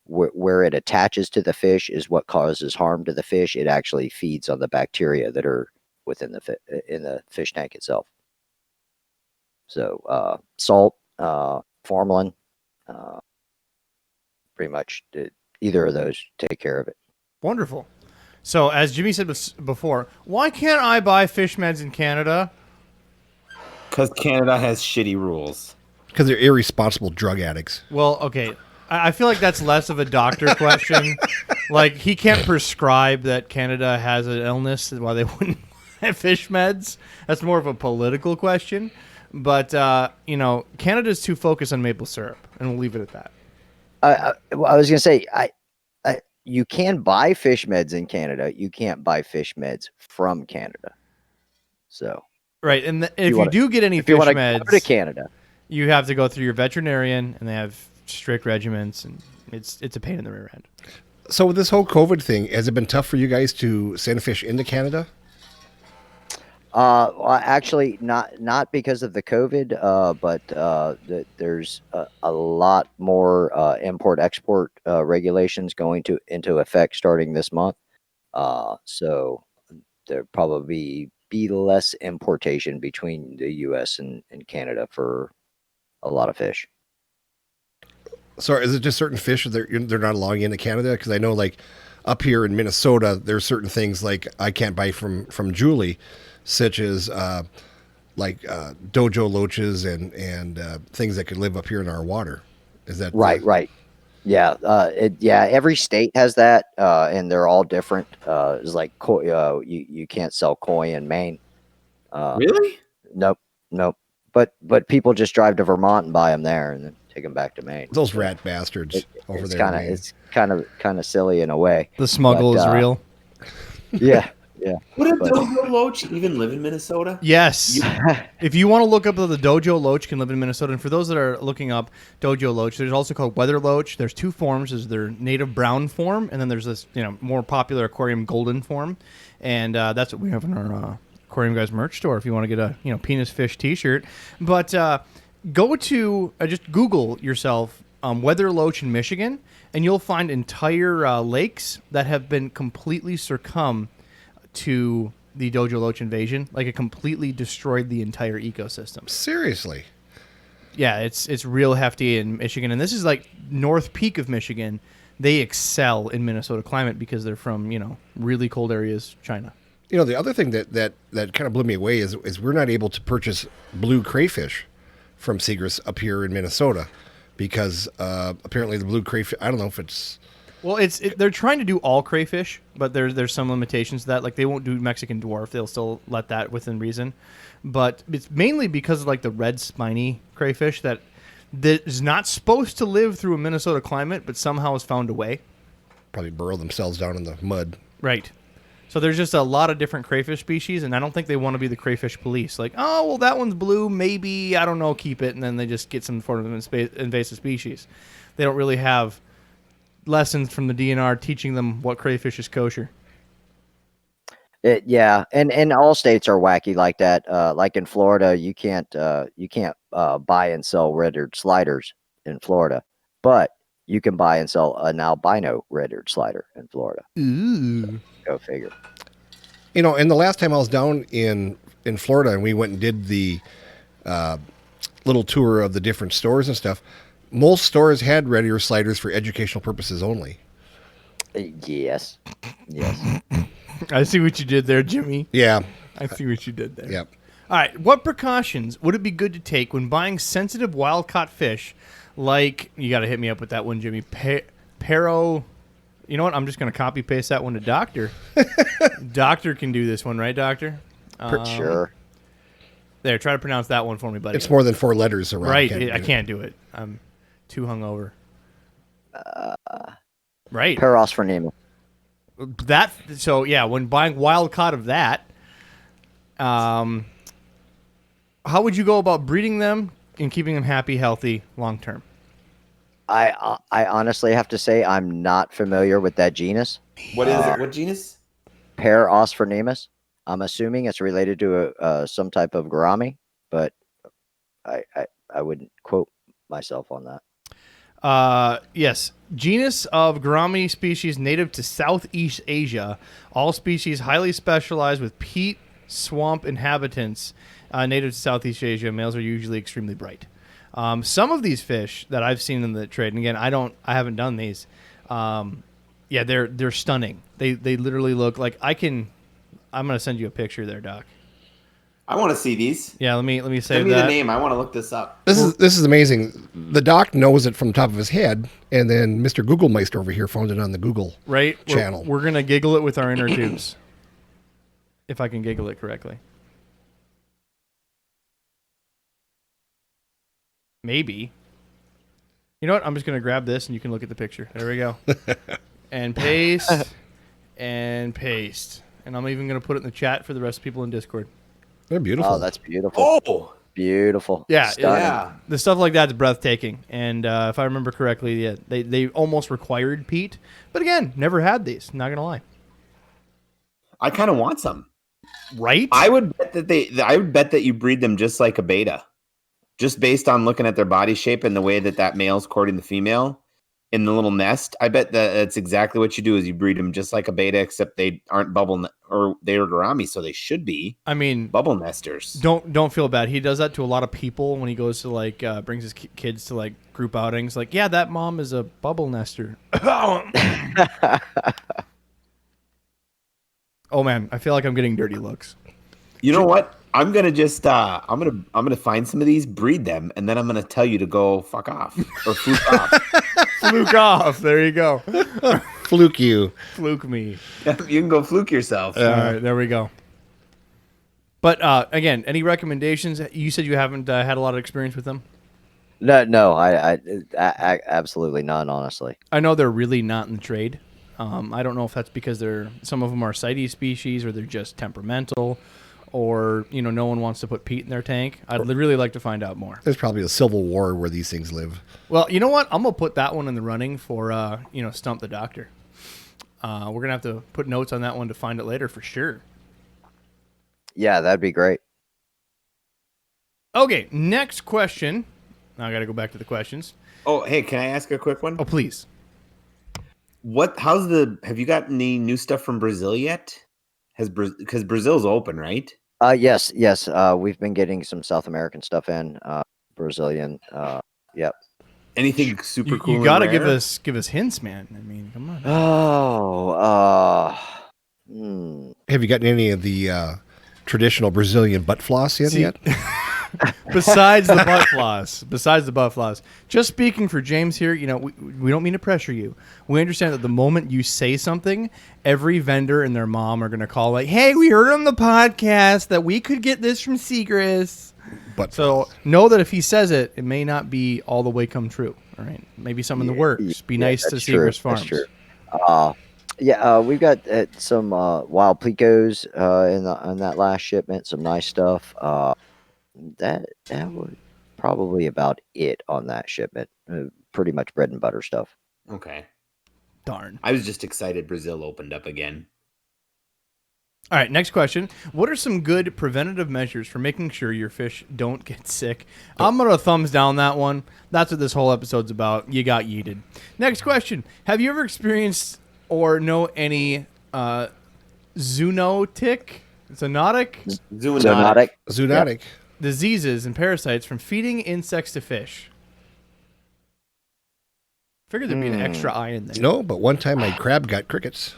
Where it attaches to the fish is what causes harm to the fish. It actually feeds on the bacteria that are within in the fish tank itself. So salt, formalin, pretty much either of those take care of it. Wonderful. So, as Jimmy said before, why can't I buy fish meds in Canada? Because Canada has shitty rules. Because they're irresponsible drug addicts. Well, okay. I feel like that's less of a doctor question. Like, he can't prescribe that Canada has an illness why they wouldn't have fish meds. That's more of a political question. But, Canada's too focused on maple syrup, and we'll leave it at that. I was going to say, you can buy fish meds in Canada. You can't buy fish meds from Canada. So Right, and if you wanna- do get any if you fish want to go meds, to Canada, you have to go through your veterinarian, and they have strict regimens, and it's a pain in the rear end. So with this whole COVID thing, has it been tough for you guys to send fish into Canada? well, actually, not because of the COVID, but there's a lot more import export regulations going into effect starting this month. So there probably be less importation between the U.S. and Canada for a lot of fish. So is it just certain fish that they're not allowing into Canada? Because I know, like, up here in Minnesota, there's certain things like I can't buy from Julie, such as dojo loaches and things that could live up here in our water. Is that Right. Yeah, every state has that, and they're all different. It's like koi, you can't sell koi in Maine. Really? Nope, nope. But people just drive to Vermont and buy them there, and then take them back to Maine. Those rat bastards over It's there? kind of in it's kind of silly in a way. The smuggle But, is real. Yeah. Would a But- dojo loach even live in Minnesota? Yes. If you want to look up the dojo loach, can live in Minnesota. And for those that are looking up dojo loach, there's also called weather loach. There's two forms. There's their native brown form, and then there's this more popular aquarium golden form, and that's what we have in our aquarium guys merch store. If you want to get a penis fish T-shirt, but go to just Google yourself weather loach in Michigan, and you'll find entire lakes that have been completely succumb to the dojo loach invasion. Like, it completely destroyed the entire ecosystem. Seriously. Yeah, it's real hefty in Michigan, and this is like North Peak of Michigan. They excel in Minnesota climate because they're from really cold areas, China. The other thing that kind of blew me away is we're not able to purchase blue crayfish from Seagrass up here in Minnesota because apparently the blue crayfish, I don't know if it's... Well, they're trying to do all crayfish, but there's some limitations to that. Like, they won't do Mexican dwarf; they'll still let that within reason. But it's mainly because of like the red spiny crayfish that is not supposed to live through a Minnesota climate, but somehow has found a way. Probably burrow themselves down in the mud. Right. So there's just a lot of different crayfish species, and I don't think they want to be the crayfish police. Like, oh, well, that one's blue, maybe, I don't know, keep it, and then they just get some sort of invasive species. They don't really have lessons from the DNR teaching them what crayfish is kosher. And all states are wacky like that. Like in Florida, you can't buy and sell red-eared sliders in Florida, but you can buy and sell an albino red-eared slider in Florida. Ooh. Go figure. And the last time I was down in Florida and we went and did the little tour of the different stores and stuff, most stores had red ear sliders for educational purposes only. Yes. I see what you did there, Jimmy. Yeah. I see what you did there. Yep. All right. What precautions would it be good to take when buying sensitive wild-caught fish? Like, you got to hit me up with that one, Jimmy. Pero. You know what? I'm just going to copy-paste that one to Doctor. Doctor can do this one, right, Doctor? Sure. There, try to pronounce that one for me, buddy. It's more than 4 letters around. Right. I can't do it. I'm too hungover. Right. Peros for Nemo. So yeah, when buying wild caught of that, how would you go about breeding them and keeping them happy, healthy, long term? I honestly have to say I'm not familiar with that genus. What is it? What genus? Paraosphornemus. I'm assuming it's related to some type of gourami, but I wouldn't quote myself on that. Yes. Genus of gourami species native to Southeast Asia. All species highly specialized with peat swamp inhabitants native to Southeast Asia. Males are usually extremely bright. Some of these fish that I've seen in the trade, and again, I haven't done these. Yeah, they're stunning. They literally look like I'm going to send you a picture there, Doc. I want to see these. Yeah, let me save Send me that. the name. I want to look this up. This is amazing. The doc knows it from the top of his head, and then Mr. Google Meister over here found it on the Google channel. We're gonna giggle it with our inner tubes, if I can giggle it correctly. Maybe. You know what? I'm just gonna grab this, and you can look at the picture. There we go. And paste, and paste, and I'm even gonna put it in the chat for the rest of the people in Discord. They're beautiful. Oh, that's beautiful. Oh, Beautiful. Yeah, Stunning. yeah. The stuff like that's breathtaking. And if I remember correctly, yeah, they almost required peat. But again, never had these. Not gonna lie. I kind of want some. Right? I would bet that I would bet that you breed them just like a beta, just based on looking at their body shape and the way that male's courting the female in the little nest. I bet that's exactly what you do is you breed them just like a beta, except they aren't or they're gourami, so they should be I mean, bubble nesters. don't feel bad. He does that to a lot of people when he goes to like brings his kids to like group outings. Like, yeah, that mom is a bubble nester. Oh man, I feel like I'm getting dirty looks. You know what? I'm gonna just I'm gonna find some of these, breed them, and then I'm gonna tell you to go fuck off or fluke off. Fluke off. There you go. Fluke you. Fluke me. You can go fluke yourself. All right, there we go. But again, any recommendations? You said you haven't had a lot of experience with them. No, I absolutely none, honestly. I know they're really not in the trade. I don't know if that's because some of them are CITES species or they're just temperamental, or no one wants to put peat in their tank. I'd really like to find out more. There's probably a civil war where these things live. Well, you know what? I'm gonna put that one in the running for Stump the Doctor. We're gonna have to put notes on that one to find it later for sure. Yeah, that'd be great. Okay, next question. Now I got to go back to the questions. Oh, hey, can I ask a quick one? Oh, please. Have you got any new stuff from Brazil yet? Because Brazil's open, right? Yes. We've been getting some South American stuff in. Brazilian. Yep. Anything super cool? You got to and give rare? us hints, man. I mean, come on. Have you gotten any of the traditional Brazilian butt floss in See- yet? Besides the butt floss. Just speaking for James here, we don't mean to pressure you. We understand that the moment you say something, every vendor and their mom are going to call like, "Hey, we heard on the podcast that we could get this from Seagrass." Butt So floss. know that if he says it, it may not be all the way come true. All right, maybe some in the works. Be nice to that's true, Seagrass Farms. that's true. We've got some wild plecos in that last shipment. Some nice stuff. That was probably about it on that shipment. Pretty much bread and butter stuff. Okay. Darn. I was just excited Brazil opened up again. All right, next question. What are some good preventative measures for making sure your fish don't get sick? I'm going to thumbs down that one. That's what this whole episode's about. You got yeeted. Next question. Have you ever experienced or know any zoonotic Zoonotic. diseases and parasites from feeding insects to fish? Figured there'd be an extra eye in there. No, but one time my crab got crickets.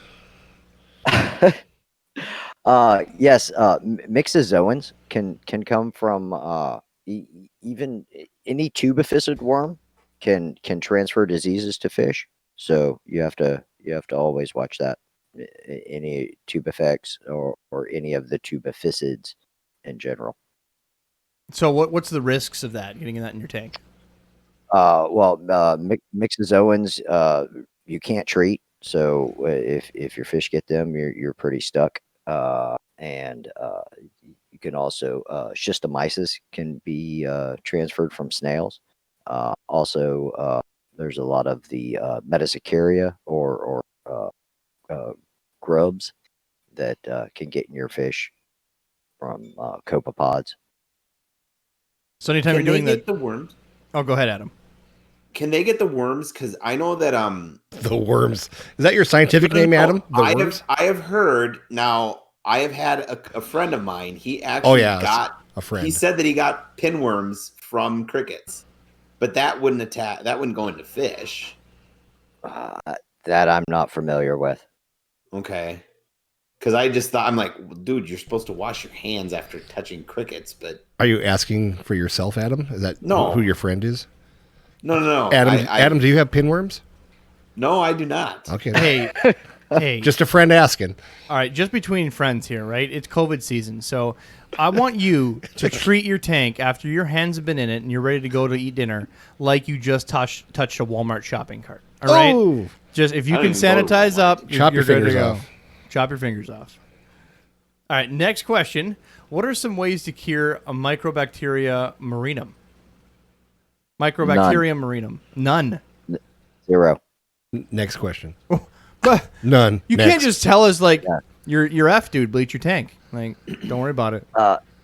Yes, mixozoans can come from even any tubificid worm can transfer diseases to fish. So you have to always watch that. Any tubifex or any of the tubificids in general. So what's the risks of that, getting that in your tank? Mixozoans you can't treat. So if your fish get them, you're pretty stuck. And you can also schistomyces can be transferred from snails. Also, there's a lot of the metasicaria or grubs that can get in your fish from copepods. So anytime Can you're they doing get that, the worms? oh, go ahead, Adam. Can they get the worms? Because I know that The worms. Is that your scientific name, Adam? The worms? I have heard. Now I have had a friend of mine. He actually got a friend. He said that he got pinworms from crickets, but that wouldn't go into fish. That I'm not familiar with. Okay. Because I just thought, I'm like, well, dude, you're supposed to wash your hands after touching crickets, but Are you asking for yourself, Adam? Is that No. who your friend is? no. Adam, Adam, do you have pinworms? No, I do not. Okay. Hey, Just a friend asking. all right, just between friends here, right? It's COVID season, so I want you to treat your tank after your hands have been in it and you're ready to go to eat dinner like you just touched a Walmart shopping cart. All right? Oh. Just if you I can don't even go to sanitize Walmart. up, Chop you're your good to fingers go. off. Chop your fingers off. All right, next question. What are some ways to cure a Microbacteria marinum? Microbacterium marinum. None. 0. Next question. But None. you Next. can't just tell us like Yeah. you're F dude, bleach your tank. Like, don't worry about it.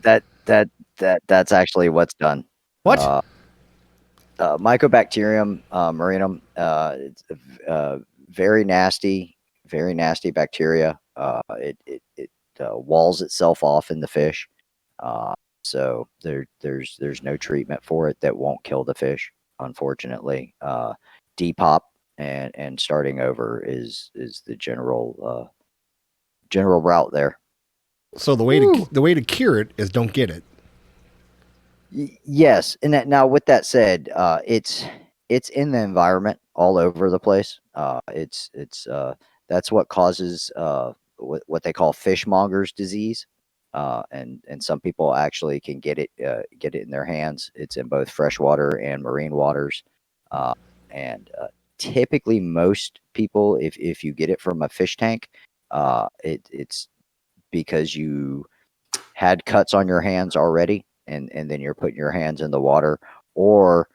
That's actually what's done. What? Mycobacterium marinum. It's very nasty bacteria. It walls itself off in the fish. So there's no treatment for it that won't kill the fish. Unfortunately, depop and starting over is the general route there. So the way to cure it is don't get it. Yes, and now with that said, it's in the environment all over the place. It's that's what causes what they call fishmonger's disease, and some people actually can get it in their hands. It's in both freshwater and marine waters, and typically most people, if you get it from a fish tank, it's because you had cuts on your hands already, and then you're putting your hands in the water, or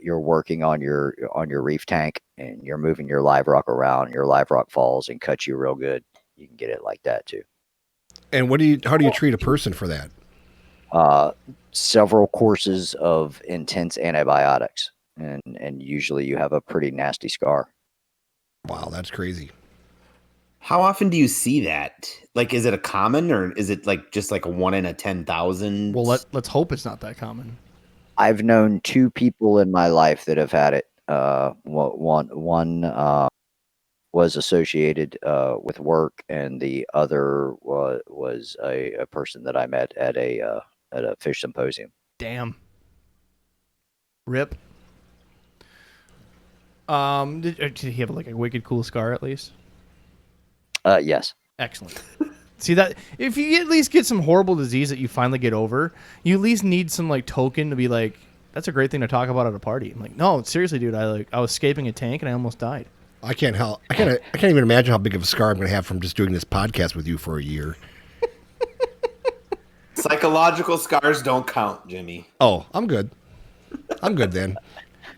you're working on your reef tank and you're moving your live rock around, your live rock falls and cuts you real good. You can get it like that too. And how do you treat a person for that? Several courses of intense antibiotics, and usually you have a pretty nasty scar. Wow, that's crazy. How often do you see that? Like, is it a common, or is it like just like a 1 in a 10,000? Well, let's hope it's not that common. I've known 2 people in my life that have had it. One was associated with work, and the other was a person that I met at a fish symposium. Damn. Rip. Did he have like a wicked cool scar at least? Yes. Excellent. See that if you at least get some horrible disease that you finally get over, you at least need some like token to be like, that's a great thing to talk about at a party. I'm like, no, seriously, dude, I was escaping a tank and I almost died. I can't even imagine how big of a scar I'm going to have from just doing this podcast with you for a year. Psychological scars don't count, Jimmy. Oh, I'm good. I'm good then.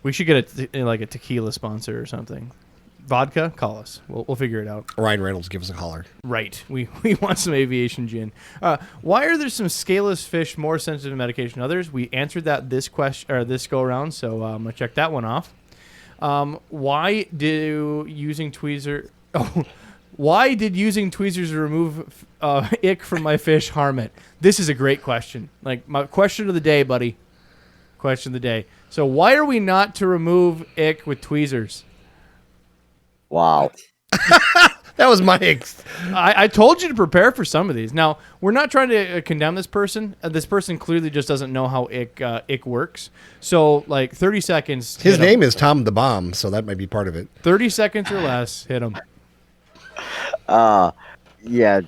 We should get a tequila sponsor or something. Vodka, call us. We'll figure it out. Ryan Reynolds, give us a holler. Right. We want some aviation gin. Why are there some scaleless fish more sensitive to medication than others? We answered that this go around, so I'm gonna check that one off. Why did using tweezers remove ick from my fish harm it? This is a great question. Like my question of the day, buddy. Question of the day. So why are we not to remove ick with tweezers? Wow. That was my I told you to prepare for some of these. Now, we're not trying to condemn this person. This person clearly just doesn't know how ick works. So, like, 30 seconds. His name is Tom the Bomb, so that might be part of it. 30 seconds or less, hit him. Yeah.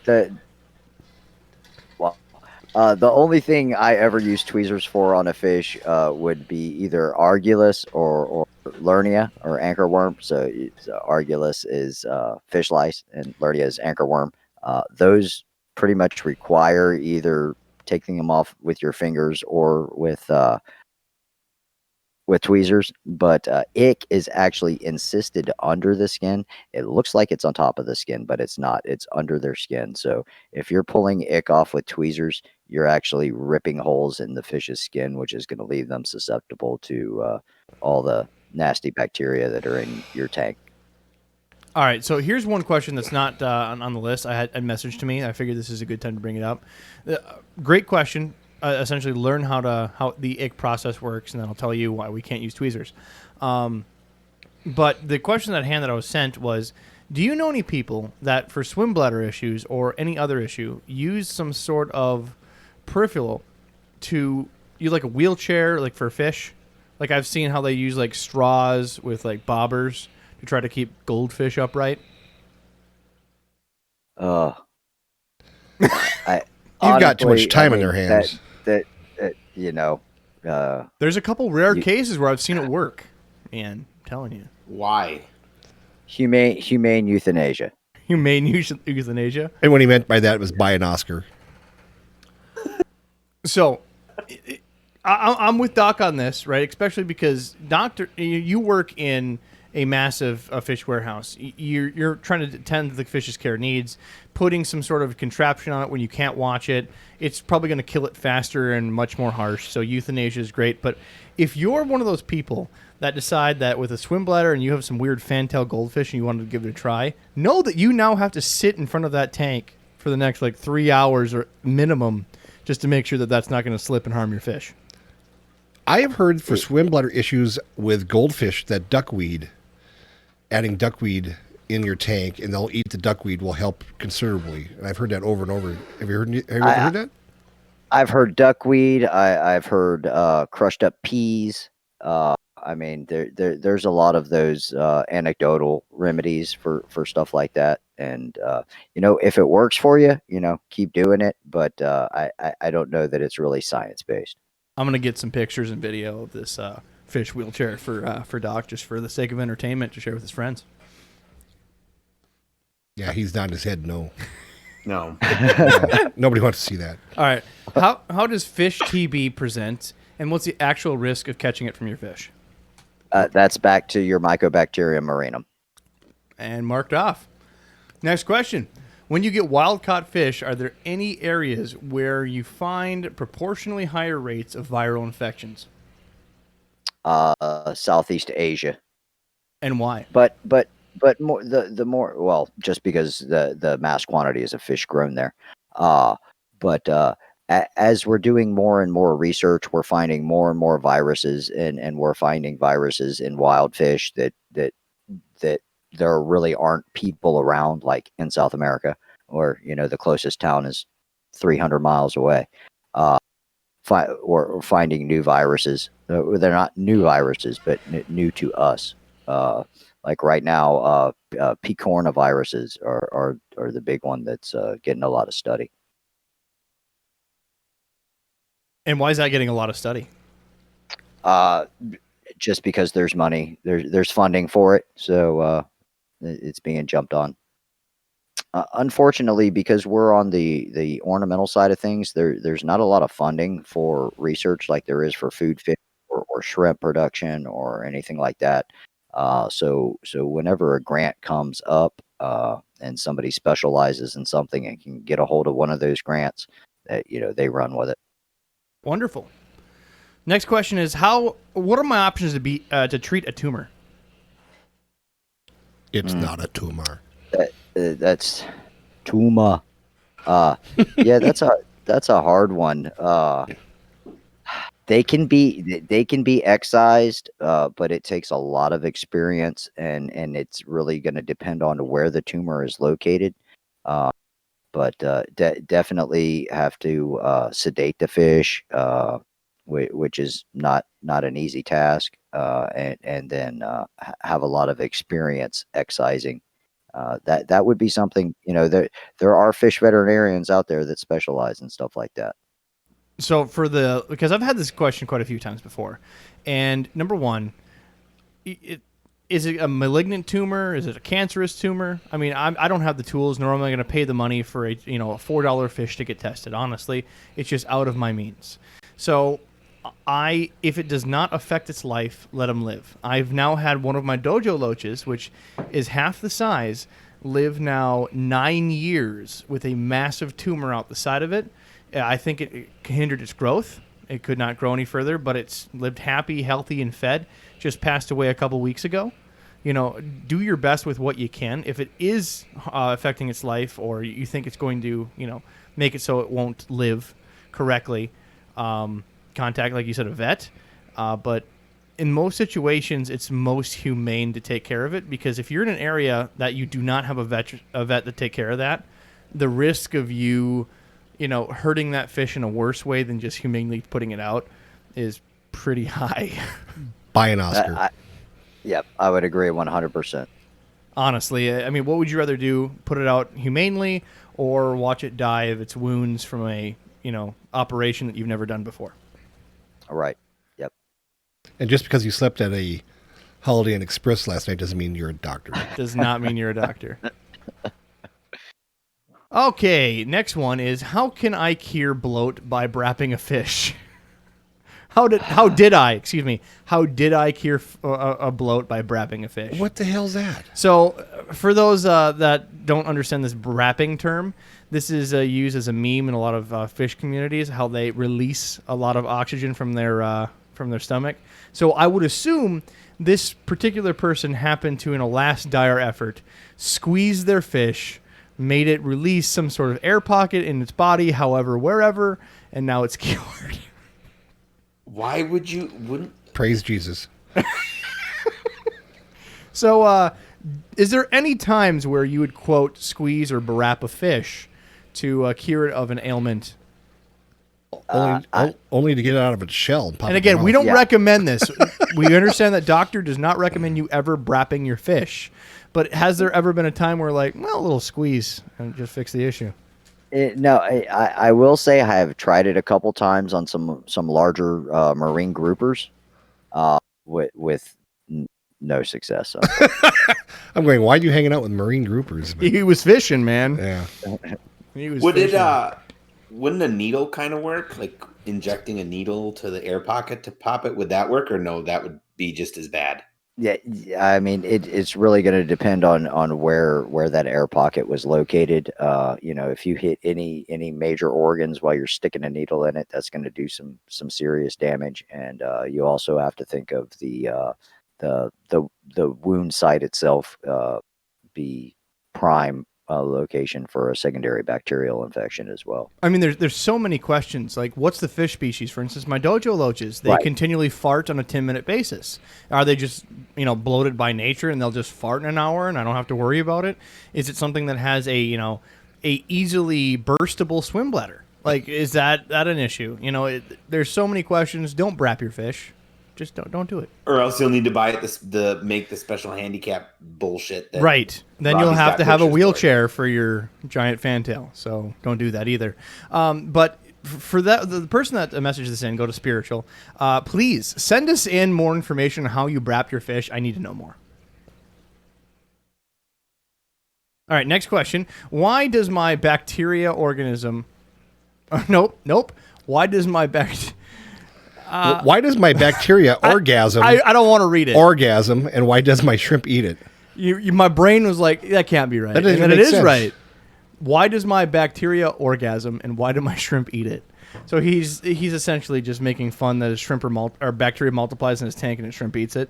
The only thing I ever use tweezers for on a fish would be either Argulus or Lernia or anchorworm. So Argulus is fish lice and Lernia is anchorworm. Those pretty much require either taking them off with your fingers or with tweezers. But ick is actually encysted under the skin. It looks like it's on top of the skin, but it's not. It's under their skin. So if you're pulling ick off with tweezers, you're actually ripping holes in the fish's skin, which is going to leave them susceptible to all the nasty bacteria that are in your tank. All right, so here's one question that's not on the list. I had a message to me. I figured this is a good time to bring it up. Great question. Essentially, learn how the ick process works, and then I'll tell you why we can't use tweezers. But the question at hand that I was sent was, do you know any people that for swim bladder issues or any other issue use some sort of peripheral to use like a wheelchair, like for fish? Like I've seen how they use like straws with like bobbers to try to keep goldfish upright. You've got too much time in their hands. There's a couple rare cases where I've seen it work, and I'm telling you. Why? Humane euthanasia. Humane euthanasia. And what he meant by that was buy an Oscar. So, I'm with Doc on this, right? Especially because you work in a massive fish warehouse. You're trying to tend to the fish's care needs, putting some sort of contraption on it when you can't watch it. It's probably going to kill it faster and much more harsh. So euthanasia is great. But if you're one of those people that decide that with a swim bladder and you have some weird fantail goldfish and you wanted to give it a try, know that you now have to sit in front of that tank for the next 3 hours or minimum just to make sure that that's not going to slip and harm your fish. I have heard for swim bladder issues with goldfish that adding duckweed in your tank and they'll eat the duckweed will help considerably. And I've heard that over and over. Have you heard that? I've heard duckweed. I've heard crushed up peas. I mean, there's a lot of those anecdotal remedies for stuff like that. And, if it works for you, keep doing it. But I don't know that it's really science-based. I'm going to get some pictures and video of this fish wheelchair for Doc just for the sake of entertainment to share with his friends. Yeah, he's nodding his head no. No. Nobody wants to see that. All right. How does fish TB present, and what's the actual risk of catching it from your fish? That's back to your Mycobacterium marinum. And marked off. Next question. When you get wild-caught fish, are there any areas where you find proportionally higher rates of viral infections? Southeast Asia. And why? But more the more, well, just because the mass quantities of fish grown there. But as we're doing more and more research, we're finding more and more viruses, and we're finding viruses in wild fish that there really aren't people around, like in South America, or the closest town is 300 miles away. Or finding new viruses. They're not new viruses, but new to us. Like right now, P. coronaviruses are the big one that's getting a lot of study. And why is that getting a lot of study? Just because there's money, there's funding for it, so it's being jumped on. Unfortunately, because we're on the ornamental side of things, there's not a lot of funding for research like there is for food fish or shrimp production or anything like that. So whenever a grant comes up and somebody specializes in something and can get a hold of one of those grants, that they run with it. Wonderful. Next question is what are my options to treat a tumor? It's not a tumor. That's tumor. Yeah, that's a hard one. They can be excised, but it takes a lot of experience, and it's really going to depend on where the tumor is located. But definitely have to sedate the fish, which is not an easy task, and then have a lot of experience excising. That would be something. There are fish veterinarians out there that specialize in stuff like that. So because I've had this question quite a few times before, and number one, is it a malignant tumor? Is it a cancerous tumor? I mean, I don't have the tools, nor am I going to pay the money for a $4 fish to get tested. Honestly, it's just out of my means. So if it does not affect its life, let them live. I've now had one of my dojo loaches, which is half the size, live now 9 years with a massive tumor out the side of it. I think it hindered its growth. It could not grow any further, but it's lived happy, healthy, and fed. Just passed away a couple weeks ago. Do your best with what you can. If it is affecting its life, or you think it's going to, make it so it won't live correctly, contact, like you said, a vet. But in most situations, it's most humane to take care of it, because if you're in an area that you do not have a vet to take care of that, the risk of you hurting that fish in a worse way than just humanely putting it out is pretty high. Buy an Oscar. Yep, I would agree 100%. Honestly, I mean, what would you rather do? Put it out humanely or watch it die of its wounds from a, operation that you've never done before? All right. Yep. And just because you slept at a Holiday Inn Express last night doesn't mean you're a doctor. Does not mean you're a doctor. Okay, next one is how can I cure bloat by brapping a fish? How did I cure a bloat by brapping a fish? What the hell's that? So, for those that don't understand this brapping term, this is used as a meme in a lot of fish communities. How they release a lot of oxygen from their stomach. So, I would assume this particular person happened to, in a last dire effort, squeeze their fish, made it release some sort of air pocket in its body, however, wherever, and now it's cured. Why wouldn't? Praise Jesus. So, is there any times where you would, quote, squeeze or barap a fish to cure it of an ailment? Only to get it out of its shell. And, pop And it again, in we the mouth. don't recommend this. We understand that doctor does not recommend you ever brapping your fish. But has there ever been a time where, like, well, a little squeeze and just fix the issue? No, I will say I have tried it a couple times on some larger marine groupers, with no success. So. I'm going, why are you hanging out with marine groupers? But, He was fishing, man. yeah. He was Would fishing. wouldn't a needle kind of work? Like injecting a needle to the air pocket to pop it? Would that work, or no? That would be just as bad. Yeah, I mean, it's really going to depend on where that air pocket was located. If you hit any major organs while you're sticking a needle in it, that's going to do some serious damage. And you also have to think of the wound site itself be prime location for a secondary bacterial infection as well. I mean, there's so many questions. Like, what's the fish species? For instance, my dojo loaches, they Right. continually fart on a 10-minute basis. Are they just, bloated by nature and they'll just fart in an hour and I don't have to worry about it? Is it something that has a easily burstable swim bladder? Like, is that an issue? There's so many questions. Don't brap your fish. Just don't do it. Or else you'll need to buy it make the special handicap bullshit. That Right. Then you'll Robbie's have got to have a pictures for. wheelchair for your giant fantail. So don't do that either. But for that, the person that messaged this in, go to Spiritual. Please send us in more information on how you brap your fish. I need to know more. All right, next question. Why does my bacteria organism... Nope. Why does my Why does my bacteria orgasm? I don't want to read it. Orgasm, and why does my shrimp eat it? My brain was like, that can't be right. That doesn't And then make it is sense. right. Why does my bacteria orgasm, and why do my shrimp eat it? So he's essentially just making fun that his shrimp or bacteria multiplies in his tank and his shrimp eats it,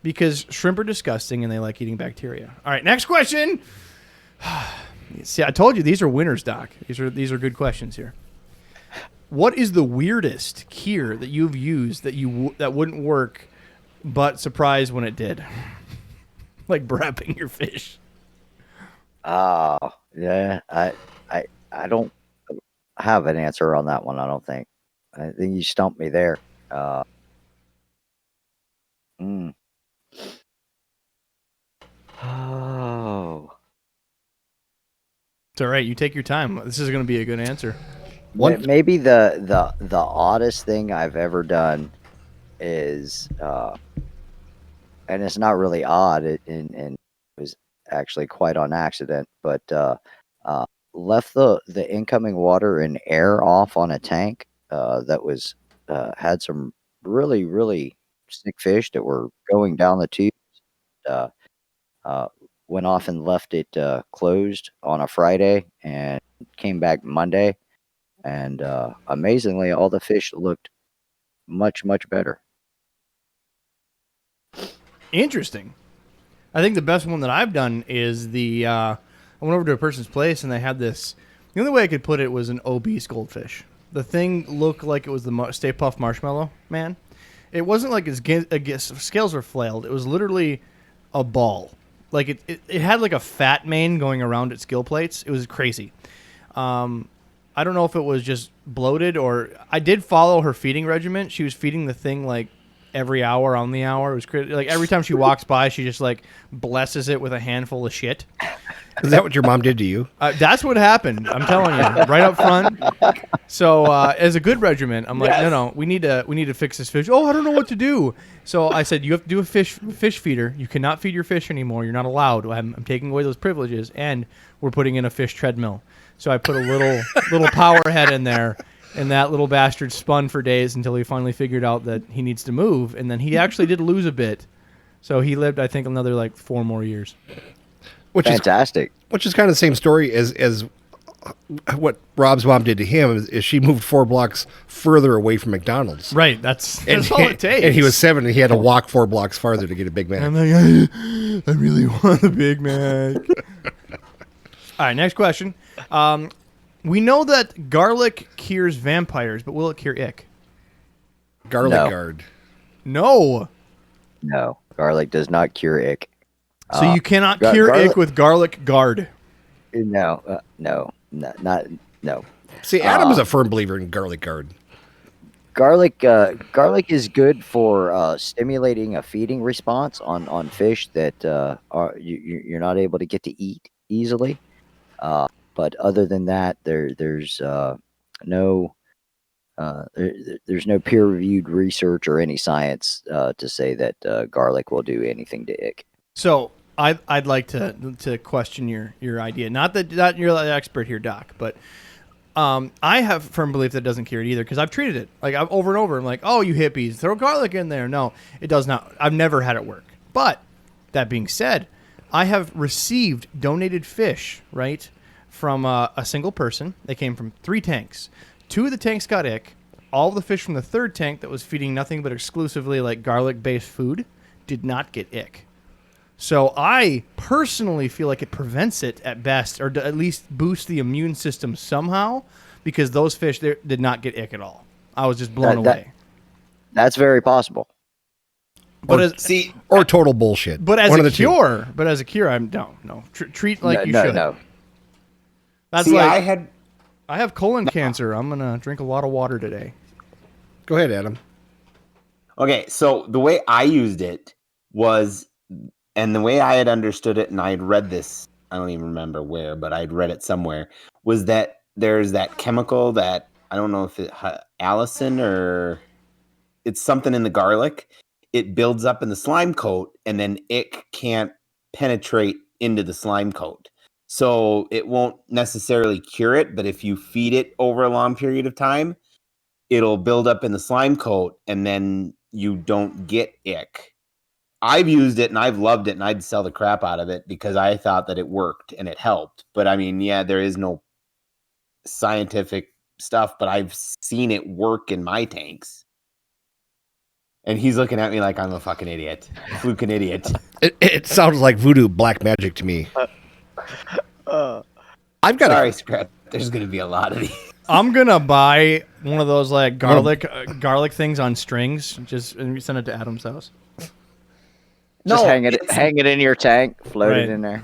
because shrimp are disgusting and they like eating bacteria. All right, next question. See, I told you these are winners, Doc. These are good questions here. What is the weirdest cure that you've used that wouldn't work, but surprised when it did? Like brapping your fish. Yeah, I don't have an answer on that one. I don't think. I think you stumped me there. Oh, It's all right. You take your time. This is going to be a good answer. maybe the oddest thing I've ever done is, and it's not really odd, and it was actually quite on accident, but left the incoming water and air off on a tank that was had some really sick fish that were going down the tube. Went off and left it closed on a Friday and came back Monday, and amazingly, all the fish looked much better. Interesting. I think the best one that I've done is I went over to a person's place and they had this. The only way I could put it was an obese goldfish. The thing looked like it was the Stay Puft Marshmallow Man. It wasn't like its scales were flailed. It was literally a ball. Like it had like a fat mane going around its gill plates. It was crazy. I don't know if it was just bloated or I did follow her feeding regimen. She was feeding the thing like every hour on the hour. It was like every time she walks by, she just like blesses it with a handful of shit. Is that what your mom did to you? That's what happened. I'm telling you, right up front. So as a good regiment, I'm like, no, we need to fix this fish. Oh, I don't know what to do. So I said, you have to do a fish feeder. You cannot feed your fish anymore. You're not allowed. I'm taking away those privileges, and we're putting in a fish treadmill. So I put a little power head in there, and that little bastard spun for days until he finally figured out that he needs to move, and then he actually did lose a bit. So he lived, I think, another like 4 more years. Which Fantastic. Which is kind of the same story as what Rob's mom did to him. Is she moved 4 blocks further away from McDonald's? Right. That's all it takes. And he was 7, and he had to walk 4 blocks farther to get a Big Mac. I'm like, I really want a Big Mac. All right, next question. We know that garlic cures vampires, but will it cure ick? Garlic No. guard. No. No, garlic does not cure ick. So you cannot cure garlic- ick with garlic guard. No. See, Adam is a firm believer in garlic guard. Garlic is good for stimulating a feeding response on fish that you're not able to get to eat easily. But other than that, there's no peer-reviewed research or any science to say that garlic will do anything to ick. So I'd like to question your idea. Not that you're the expert here, Doc, but I have firm belief that it doesn't cure it either because I've treated it like over and over. I'm like, oh, you hippies, throw garlic in there. No, it does not. I've never had it work. But that being said, I have received donated fish, right, from a single person. They came from 3 tanks. 2 of the tanks got ick. All of the fish from the 3rd tank that was feeding nothing but exclusively like garlic-based food did not get ick. So I personally feel like it prevents it at best, or at least boosts the immune system somehow, because those fish did not get ick at all. I was just blown away. That's very possible. But Or total bullshit. But as One of a the two. cure, I'm no. Treat like you should. No. That's See, like I have colon cancer. I'm gonna drink a lot of water today. Go ahead, Adam. Okay, so the way I used it was, and the way I had understood it, and I had read this, I don't even remember where, but I'd read it somewhere, was that there's that chemical that, I don't know if it, allicin or it's something in the garlic. It builds up in the slime coat, and then it can't penetrate into the slime coat. So it won't necessarily cure it, but if you feed it over a long period of time, it'll build up in the slime coat, and then you don't get ick. I've used it and I've loved it, and I'd sell the crap out of it because I thought that it worked and it helped. But I mean, yeah, there is no scientific stuff, but I've seen it work in my tanks. And he's looking at me like I'm a fucking idiot, fluking idiot. It sounds like voodoo black magic to me. I've got Sorry, Scrap. There's going to be a lot of these. I'm gonna buy one of those like garlic things on strings, just and send it to Adam's house. Just hang it in your tank, float Right. it in there.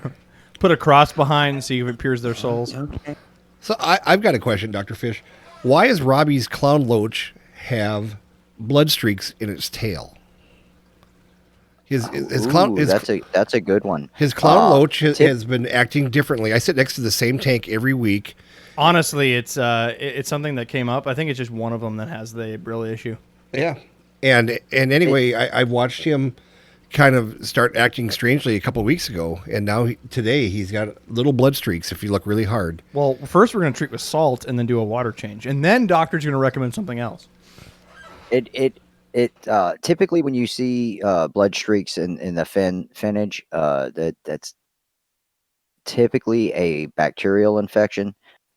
Put a cross behind, see if it pierces their souls. Okay. So I've got a question, Dr. Fish. Why does Robbie's clown loach have blood streaks in its tail? His clown Ooh, that's a good one. his clown loach Tip- has been acting differently. I sit next to the same tank every week. Honestly, it's something that came up. I think it's just one of them that has the real issue. Yeah. And anyway, I watched him kind of start acting strangely a couple of weeks ago, and now today he's got little blood streaks if you look really hard. Well, first we're gonna treat with salt and then do a water change, and then doctor's gonna recommend something else. It typically when you see blood streaks in the finnage, that's typically a bacterial infection.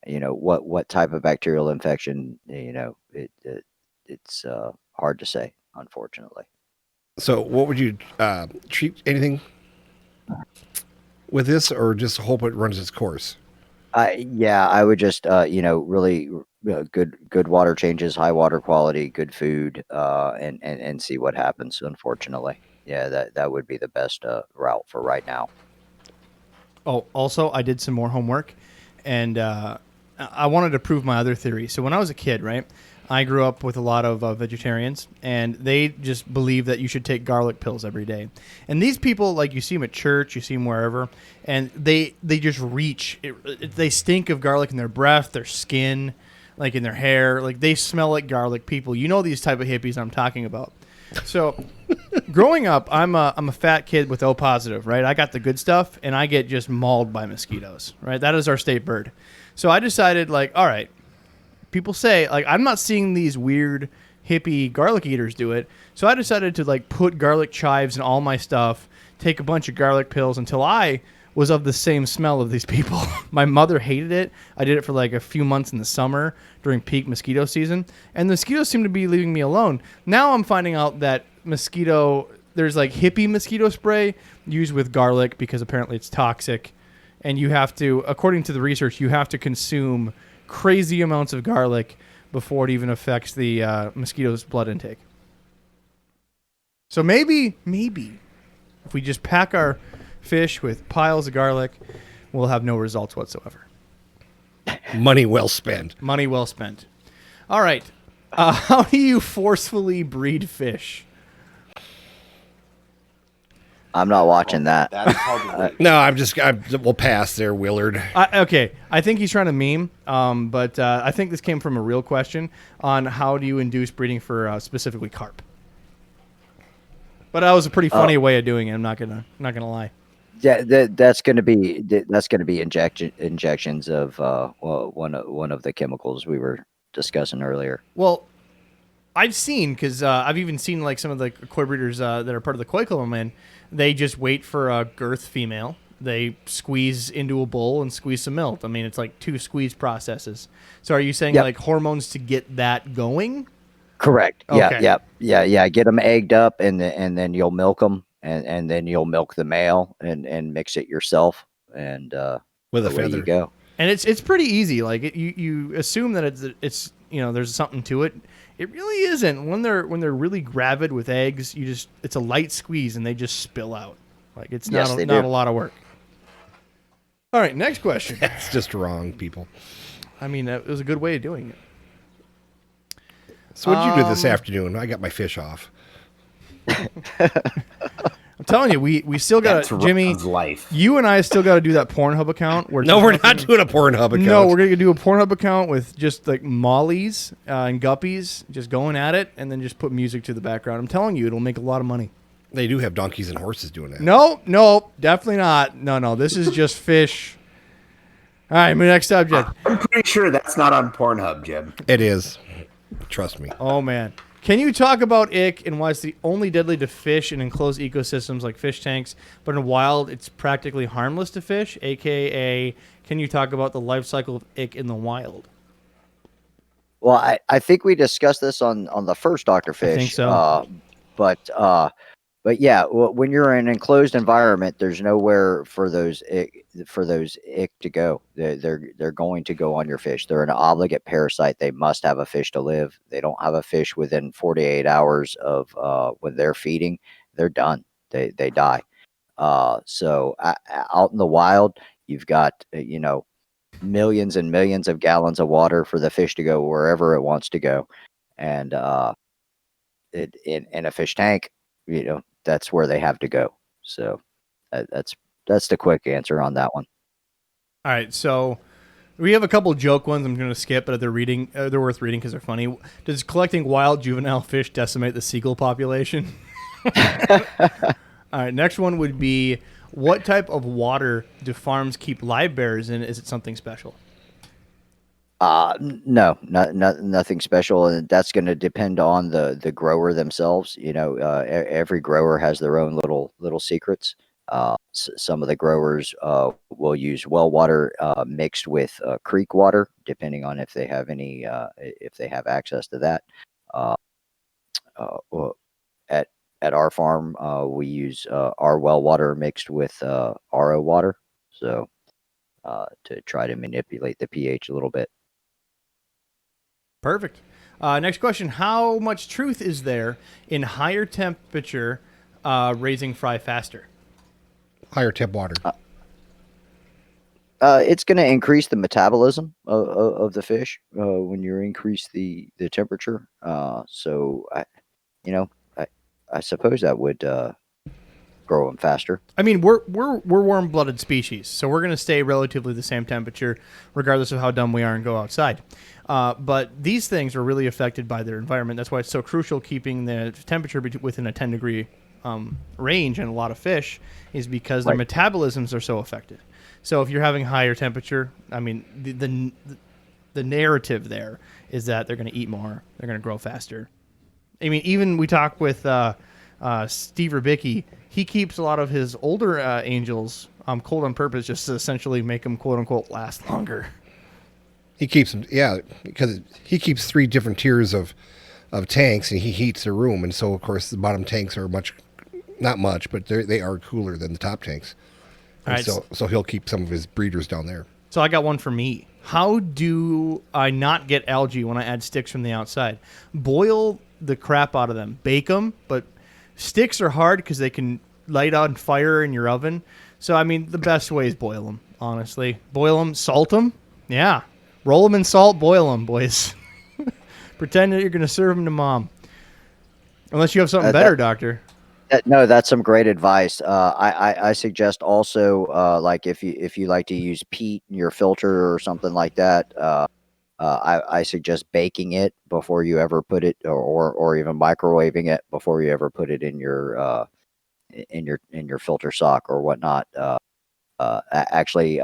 You know what type of bacterial infection? You know it's hard to say, unfortunately. So what would you treat anything with this, or just hope it runs its course? I would just really good water changes, high water quality, good food, and see what happens. Unfortunately, yeah, that would be the best route for right now. Oh, also, I did some more homework, and I wanted to prove my other theory. So when I was a kid, right, I grew up with a lot of vegetarians, and they just believe that you should take garlic pills every day. And these people, like, you see them at church, you see them wherever, and they just reach. They stink of garlic in their breath, their skin, like in their hair. Like, they smell like garlic people. You know these type of hippies I'm talking about. So, growing up, I'm a fat kid with O positive, right? I got the good stuff, and I get just mauled by mosquitoes, right? That is our state bird. So I decided, like, all right, people say, like, I'm not seeing these weird hippie garlic eaters do it. So I decided to, like, put garlic chives in all my stuff, take a bunch of garlic pills until I was of the same smell of these people. My mother hated it. I did it for like a few months in the summer during peak mosquito season, and the mosquitoes seem to be leaving me alone. Now I'm finding out that there's like hippie mosquito spray used with garlic because apparently it's toxic, and you have to, according to the research, you have to consume crazy amounts of garlic before it even affects the mosquito's blood intake. So maybe if we just pack our fish with piles of garlic, we'll have no results whatsoever. Money well spent. Money well spent. All right. How do you forcefully breed fish? I'm not watching that. That's probably No, we'll pass there, Willard. Okay. I think he's trying to meme, but I think this came from a real question on how do you induce breeding for specifically carp. But that was a pretty funny way of doing it. I'm not gonna lie. Yeah, that's going to be injections of one of the chemicals we were discussing earlier. Well, I've seen, because I've even seen like some of the koi breeders that are part of the Koi Club I'm in, they just wait for a girth female. They squeeze into a bowl and squeeze some milk. I mean, it's like 2 squeeze processes. So are you saying Yep. like hormones to get that going? Correct. Okay. Yeah. Get them egged up, and then you'll milk them, and then you'll milk the male and mix it yourself, and With a away feather. you go. And it's pretty easy. Like you assume that it's there's something to it. It really isn't. When they're really gravid with eggs, it's a light squeeze and they just spill out. Like it's Yes, not they a do. lot of work. All right, next question. That's just wrong, people. I mean, that was a good way of doing it. So what'd you do this afternoon? I got my fish off. I'm telling you, we still got that's Jimmy. Ron's life. You and I still got to do that Pornhub account. Where No, we're not doing a Pornhub account. No, we're gonna do a Pornhub account with just like mollies and guppies, just going at it, and then just put music to the background. I'm telling you, it'll make a lot of money. They do have donkeys and horses doing that. No, definitely not. No, this is just fish. All right, my next subject. I'm pretty sure that's not on Pornhub, Jeb. It is. Trust me. Oh man, can you talk about ick and why it's the only deadly to fish in enclosed ecosystems like fish tanks, but in wild it's practically harmless to fish? AKA, can you talk about the life cycle of ick in the wild? Well, I think we discussed this on the first Dr. Fish. think so. But yeah, when you're in an enclosed environment, there's nowhere for those ick to go. They're going to go on your fish. They're an obligate parasite. They must have a fish to live. They don't have a fish within 48 hours of when they're feeding. They're done. They die. So out in the wild, you've got millions and millions of gallons of water for the fish to go wherever it wants to go, and in a fish tank, that's where they have to go. So that's the quick answer on that one. All right, so we have a couple joke ones I'm going to skip, but they're worth reading because they're funny. Does collecting wild juvenile fish decimate the seagull population? All right, next one would be, what type of water do farms keep live bears in? Is it something special? No, nothing special, and that's going to depend on the grower themselves. Every grower has their own little secrets. Some of the growers will use well water mixed with creek water, depending on if they have access to that. Well, at our farm, we use our well water mixed with RO water, so to try to manipulate the pH a little bit. Perfect. Next question. How much truth is there in higher temperature raising fry faster? Higher temp water. it's going to increase the metabolism of the fish when you increase the temperature. So I suppose that would grow them faster. I mean, we're warm-blooded species, so we're going to stay relatively the same temperature, regardless of how dumb we are and go outside. But these things are really affected by their environment. That's why it's so crucial keeping the temperature within a 10-degree range in a lot of fish, is because their metabolisms are so affected. So if you're having higher temperature, I mean, the narrative there is that they're going to eat more, they're going to grow faster. I mean, even we talk with Steve Rubicki. He keeps a lot of his older angels cold on purpose, just to essentially make them "quote unquote" last longer. He keeps them, because he keeps 3 different tiers of tanks, and he heats the room, and so of course the bottom tanks are not much, but they are cooler than the top tanks. And Right. so he'll keep some of his breeders down there. So I got one for me. How do I not get algae when I add sticks from the outside? Boil the crap out of them. Bake them, but sticks are hard because they can light on fire in your oven. So, I mean, the best way is boil them, honestly. Boil them, salt them. Yeah. Roll them in salt, boil them, boys. Pretend that you're going to serve them to mom. Unless you have something better, doctor. No, that's some great advice. I suggest also, like if you like to use peat in your filter or something like that, I suggest baking it before you ever put it, or even microwaving it before you ever put it in your filter sock or whatnot. Actually,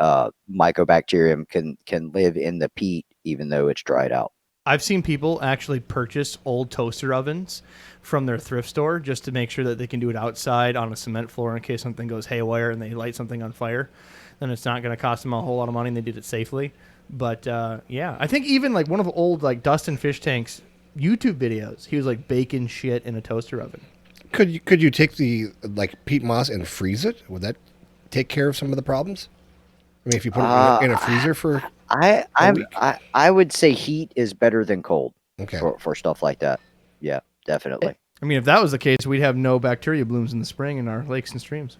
Mycobacterium can live in the peat even though it's dried out. I've seen people actually purchase old toaster ovens from their thrift store just to make sure that they can do it outside on a cement floor in case something goes haywire and they light something on fire. Then it's not going to cost them a whole lot of money and they did it safely. But yeah, I think even like one of the old like Dustin Fish Tank's YouTube videos, he was like baking shit in a toaster oven. Could you take the peat moss and freeze it? Would that take care of some of the problems? I mean, if you put it in a freezer for I would say heat is better than cold. Okay. For stuff like that. Yeah, definitely. I mean, if that was the case, we'd have no bacteria blooms in the spring in our lakes and streams.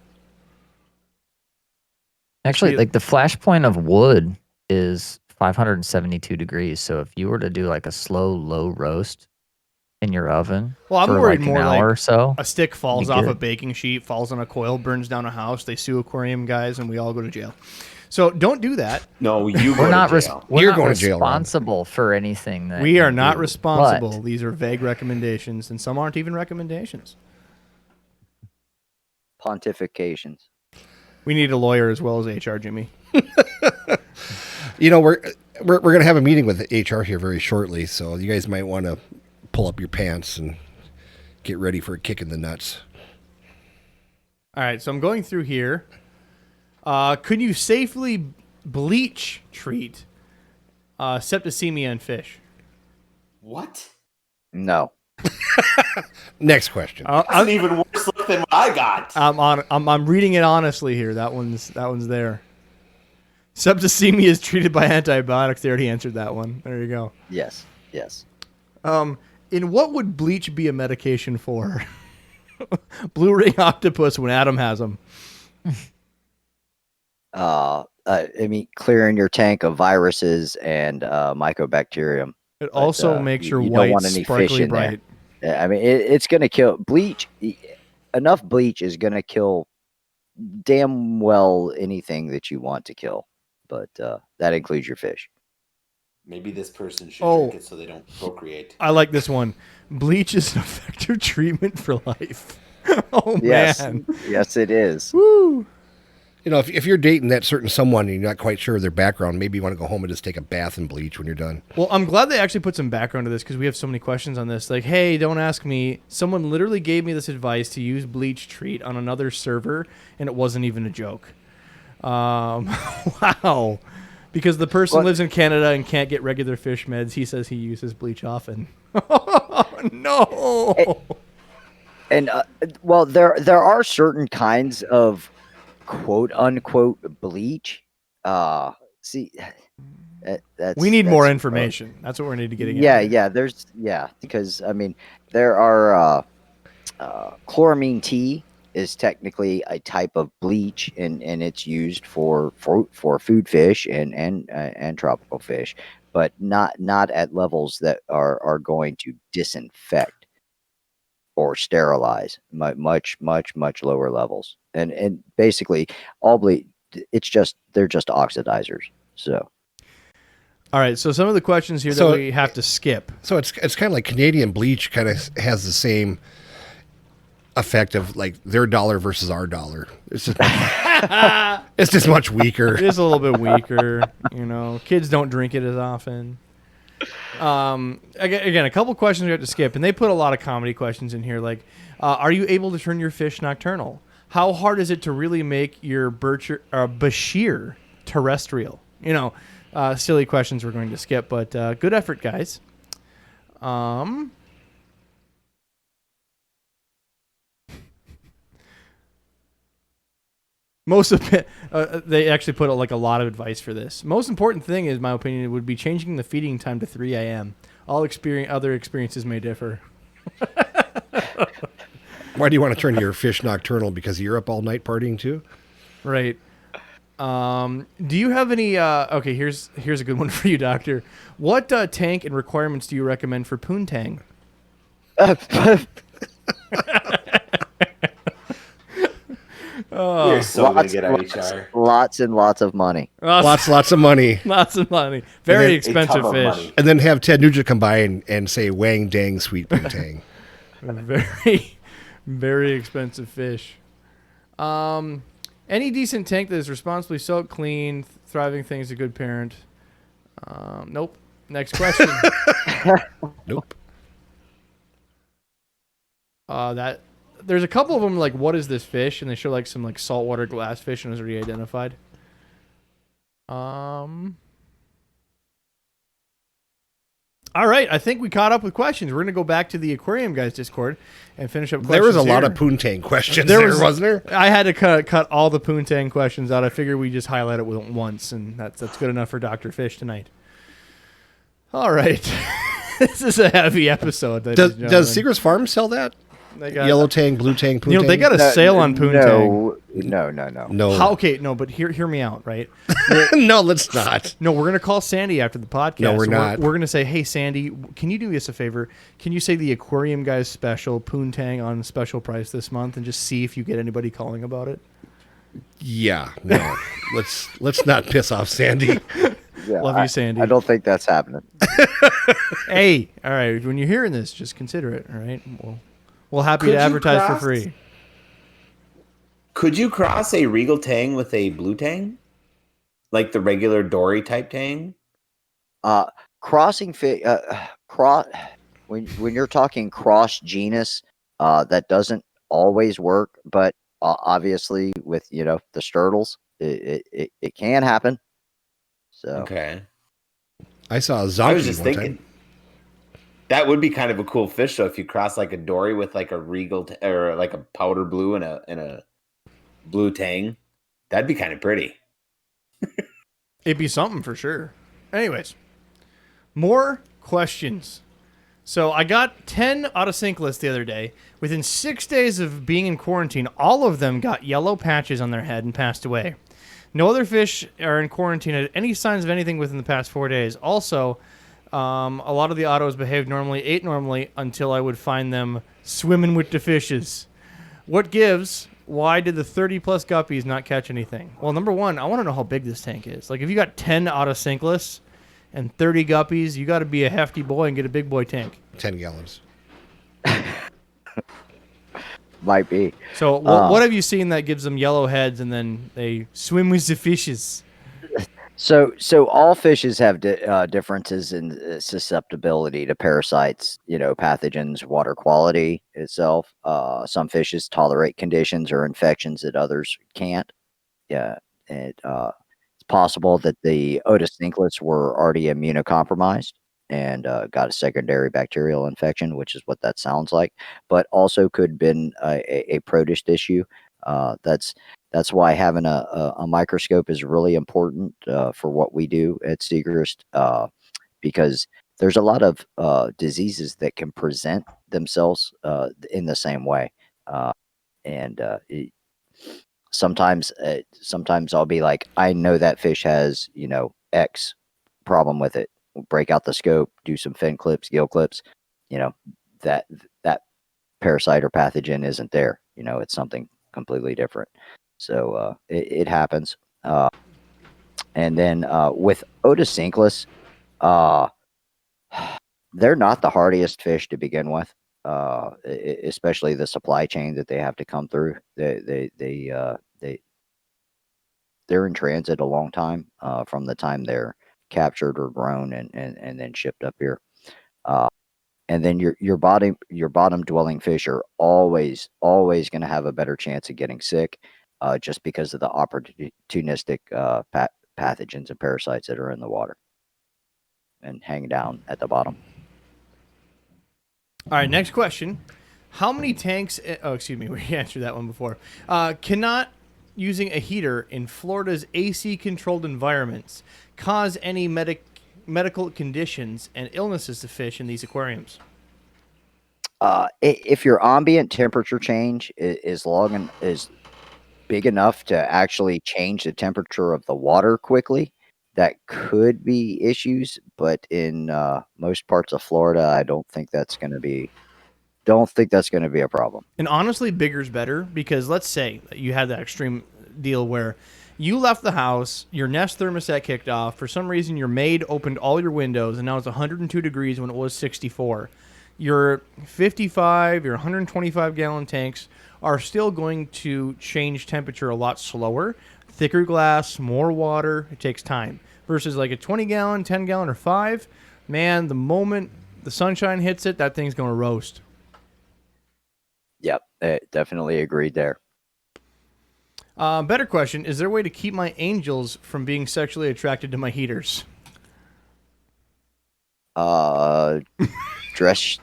Actually, like the flash point of wood is 572 degrees. So if you were to do like a slow, low roast in your oven, well, I'm for worried like more an hour like or so, a stick falls be off good. a baking sheet, falls on a coil, burns down a house. They sue aquarium guys, and we all go to jail. So don't do that. No, you go we're not to jail. we're You're not going to jail, Ron. responsible for anything that We are you not do, responsible. but These are vague recommendations, and some aren't even recommendations. Pontifications. We need a lawyer as well as HR, Jimmy. You know, we're going to have a meeting with the HR here very shortly, so you guys might want to pull up your pants and get ready for a kick in the nuts. All right, so I'm going through here. Could you safely bleach treat septicemia in fish? What? No. Next question. That's an even worse look than what I got. I'm reading it honestly here. That one's there. Septicemia is treated by antibiotics. They already answered that one. There you go. Yes. In what would bleach be a medication for? Blue ring octopus when Adam has them. I mean, clearing your tank of viruses and mycobacterium. It also makes your you white don't want any fish sparkly in there. bright. I mean, it's going to kill bleach. Enough bleach is going to kill damn well anything that you want to kill, but that includes your fish. Maybe this person should Oh. drink it so they don't procreate. I like this one. Bleach is an effective treatment for life. Oh Yes, man. yes, it is. Woo. You know, if you're dating that certain someone and you're not quite sure of their background, maybe you want to go home and just take a bath in bleach when you're done. Well, I'm glad they actually put some background to this because we have so many questions on this. Like, hey, don't ask me. Someone literally gave me this advice to use bleach treat on another server, and it wasn't even a joke. Wow. Because the person lives in Canada and can't get regular fish meds, he says he uses bleach often. No. And well, there are certain kinds of quote unquote bleach. See, that's We need more that's- information. That's what we need to get. Yeah, because I mean, there are chloramine T is technically a type of bleach, and it's used for food fish and tropical fish, but not at levels that are going to disinfect or sterilize. Much lower levels, and basically all bleach. It's just they're just oxidizers. So All right, so some of the questions here So- that we have to skip. So it's kind of like Canadian bleach kind of has the same effect of like their dollar versus our dollar. It's just it's just much weaker. It is a little bit weaker, you know. Kids don't drink it as often. Again, a couple questions we have to skip, and they put a lot of comedy questions in here. Like, are you able to turn your fish nocturnal? How hard is it to really make your Bashir terrestrial? You know, silly questions we're going to skip, but good effort, guys. Most of it, they actually put like a lot of advice for this. Most important thing, is my opinion, would be changing the feeding time to 3 a.m. Other experiences may differ. Why do you want to turn your fish nocturnal? Because you're up all night partying too? Right. Do you have any? Okay, here's a good one for you, Doctor. What tank and requirements do you recommend for poontang? You're so going to get HR. lots and lots of money. Lots of money. Lots of money. Very then- expensive A ton of fish. money. And then have Ted Nugent come by and say wang dang sweet poontang. Very, very expensive fish. Any decent tank that is responsibly soaked, clean, thriving things, a good parent. Nope. Next question. Nope. That there's a couple of them like, what is this fish? And they show like some like saltwater glass fish and it's already identified. All right, I think we caught up with questions. We're gonna go back to the aquarium guys Discord and finish up. There was a questions lot here. of poontang questions there, wasn't there? I had to cut all the poontang questions out. I figured we just highlight it once, and that's good enough for Dr. Fish tonight. All right, this is a heavy episode. Does Seegers Farm sell that? they got, Yellow tang, blue tang, poontang? You know, they got a sale on poontang. No. No. Okay, no, but hear me out, right? No, let's not. No, we're gonna call Sandy after the podcast. No, we're not. We're gonna say, hey, Sandy, can you do us a favor? Can you say the aquarium guys special poontang on special price this month, and just see if you get anybody calling about it? Yeah, no. let's not piss off Sandy. Yeah, Love you, Sandy. I don't think that's happening. Hey, all right. When you're hearing this, just consider it. All right. We'll happy Could to you advertise for cross- free. Could you cross a regal tang with a blue tang? Like the regular dory type tang? Crossing when you're talking cross genus, that doesn't always work, but obviously with the sturtles, it can happen. So Okay. I saw a I was zombie just one thinking time. that would be kind of a cool fish though if you cross like a dory with like a regal or like a powder blue and a blue tang. That'd be kind of pretty. It'd be something for sure. Anyways, more questions. So I got 10 out of sync list the other day. Within 6 days of being in quarantine, all of them got yellow patches on their head and passed away. No other fish are in quarantine at any signs of anything within the past 4 days. Also, a lot of the ottos behaved normally, ate normally, until I would find them swimming with the fishes. What gives? Why did the 30-plus guppies not catch anything? Well, number one, I want to know how big this tank is. Like, if you got 10 out of sync lists and 30 guppies, you got to be a hefty boy and get a big boy tank. 10 gallons. might be. So, what have you seen that gives them yellow heads and then they swim with the fishes? So all fishes have differences in susceptibility to parasites, pathogens, water quality itself. Some fishes tolerate conditions or infections that others can't. Yeah, it's possible that the otocinclus were already immunocompromised and got a secondary bacterial infection, which is what that sounds like, but also could have been a protist issue. That's why having a microscope is really important for what we do at Seagrist, because there's a lot of diseases that can present themselves in the same way. and sometimes I'll be like, I know that fish has, X problem with it. We'll break out the scope, do some fin clips, gill clips, you know, that parasite or pathogen isn't there. It's something completely different. So it happens. And then with Otocinclus, uh, they're not the hardiest fish to begin with, especially the supply chain that they have to come through. They're in transit a long time from the time they're captured or grown and then shipped up here. And then your bottom dwelling fish are always going to have a better chance of getting sick, just because of the opportunistic pathogens and parasites that are in the water and hang down at the bottom. All right, next question. How many tanks... Oh, excuse me. We answered that one before. Cannot using a heater in Florida's AC-controlled environments cause any medical conditions and illnesses to fish in these aquariums? If your ambient temperature change is big enough to actually change the temperature of the water quickly, that could be issues. But in most parts of Florida, I don't think that's going to be a problem. And honestly, bigger's better, because let's say that you had that extreme deal where you left the house, your Nest thermostat kicked off, for some reason your maid opened all your windows, and now it's 102 degrees when it was 64. Your 55, your 125 gallon tanks are still going to change temperature a lot slower. Thicker glass, more water, it takes time. Versus like a 20 gallon, 10 gallon, or 5, man, the moment the sunshine hits it, that thing's going to roast. Yep, definitely agreed there. Better question, is there a way to keep my angels from being sexually attracted to my heaters? Dress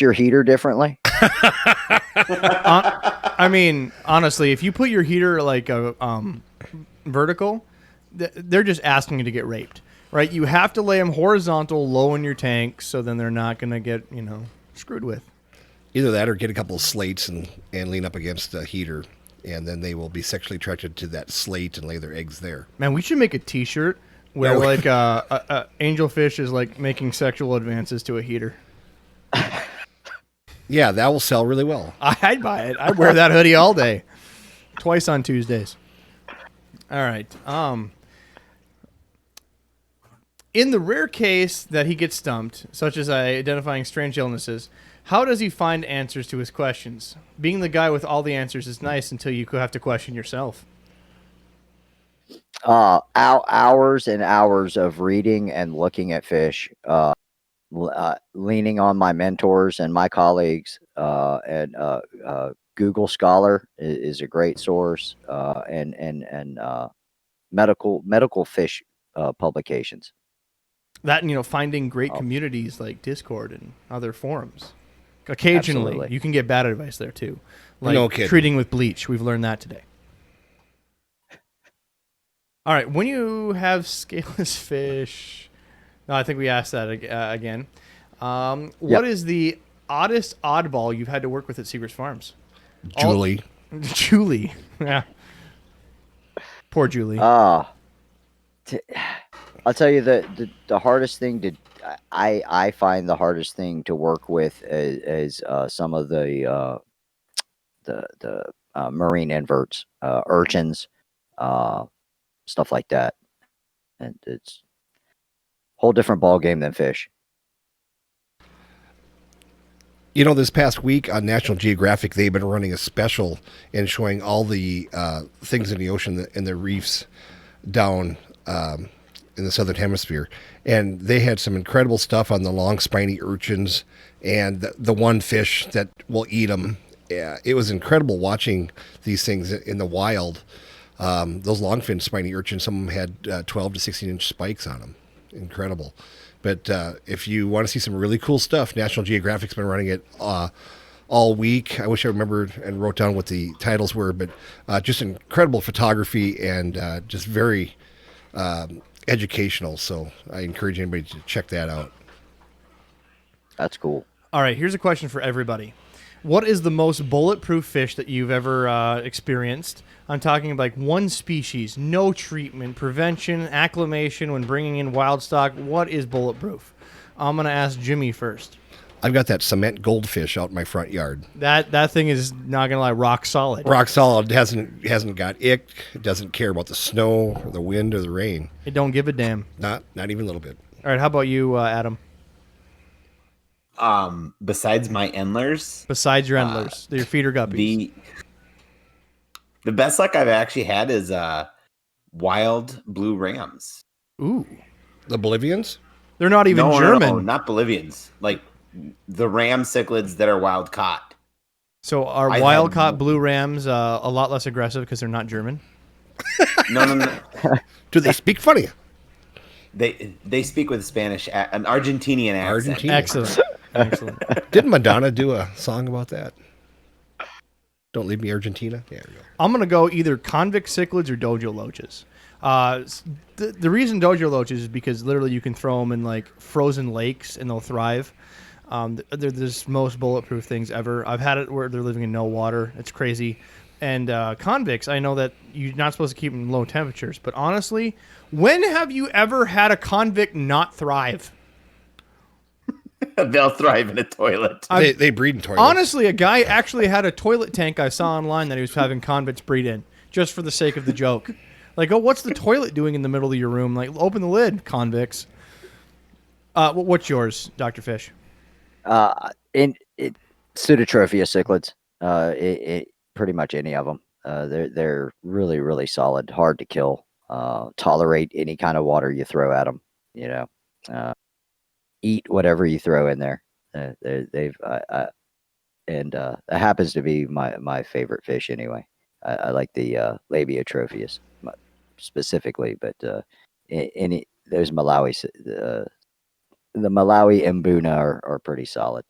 your heater differently. I mean, honestly, if you put your heater like a vertical, they're just asking you to get raped, right? You have to lay them horizontal, low in your tank, so then they're not going to get, screwed with. Either that or get a couple of slates and lean up against the heater, and then they will be sexually attracted to that slate and lay their eggs there. Man, we should make a T-shirt where like angelfish is like making sexual advances to a heater. Yeah, that will sell really well. I'd buy it. I'd wear that hoodie all day, twice on Tuesdays. All right. In the rare case that he gets stumped, such as identifying strange illnesses, how does he find answers to his questions? Being the guy with all the answers is nice until you have to question yourself. Hours and hours of reading and looking at fish, leaning on my mentors and my colleagues, and Google Scholar is a great source, and medical fish publications. That, finding great communities like Discord and other forums. Occasionally, Absolutely. you can get bad advice there too. Like No kidding. treating with bleach. We've learned that today. All right, when you have scaleless fish... No, I think we asked that again. What is the oddest oddball you've had to work with at Seagrass Farms? Julie. Julie. Yeah. Poor Julie. I'll tell you the hardest thing I find the hardest thing to work with is some of the marine inverts, urchins, stuff like that, and it's a whole different ball game than fish. This past week on National Geographic, they've been running a special and showing all the things in the ocean and the reefs down in the southern hemisphere. And they had some incredible stuff on the long spiny urchins and the one fish that will eat them. Yeah, it was incredible watching these things in the wild. Those longfin spiny urchins, some of them had 12 to 16-inch spikes on them. Incredible. But if you want to see some really cool stuff, National Geographic's been running it all week. I wish I remembered and wrote down what the titles were, but just incredible photography and just very educational. So I encourage anybody to check that out. That's cool. All right, here's a question for everybody. What is the most bulletproof fish that you've ever experienced? I'm talking like one species, no treatment, prevention, acclimation when bringing in wild stock. What is bulletproof? I'm going to ask Jimmy first. I've got that cement goldfish out in my front yard. That thing is, not going to lie, rock solid. Rock solid. Hasn't got ick. It doesn't care about the snow or the wind or the rain. It don't give a damn. Not even a little bit. All right, how about you, Adam? Besides my endlers, Besides your endlers, your feeder guppies. The best luck I've actually had is wild blue rams. Ooh. The Bolivians? They're not even German. No, not Bolivians. Like the ram cichlids that are wild caught. So are wild caught blue rams a lot less aggressive because they're not German? No. Do they speak funny? They speak with Spanish, an Argentinian accent. Argentina. Excellent. Didn't Madonna do a song about that? Don't leave me, Argentina. Yeah, there we go. I'm going to go either convict cichlids or dojo loaches. The reason dojo loaches is because literally you can throw them in like frozen lakes and they'll thrive. They're the most bulletproof things ever. I've had it where they're living in no water. It's crazy. And convicts, I know that you're not supposed to keep them in low temperatures. But honestly, when have you ever had a convict not thrive? They'll thrive in a toilet. They breed in toilets. Honestly, a guy actually had a toilet tank I saw online that he was having convicts breed in, just for the sake of the joke. Like, oh, what's the toilet doing in the middle of your room? Like, open the lid, convicts. What's yours, Dr. Fish? Pseudotropheus cichlids. Pretty much any of them. They're really, really solid, hard to kill. Tolerate any kind of water you throw at them. You know, eat whatever you throw in there. That happens to be my favorite fish anyway. I like the Labiatropheus specifically, but any those Malawi, the Malawi Mbuna are pretty solid.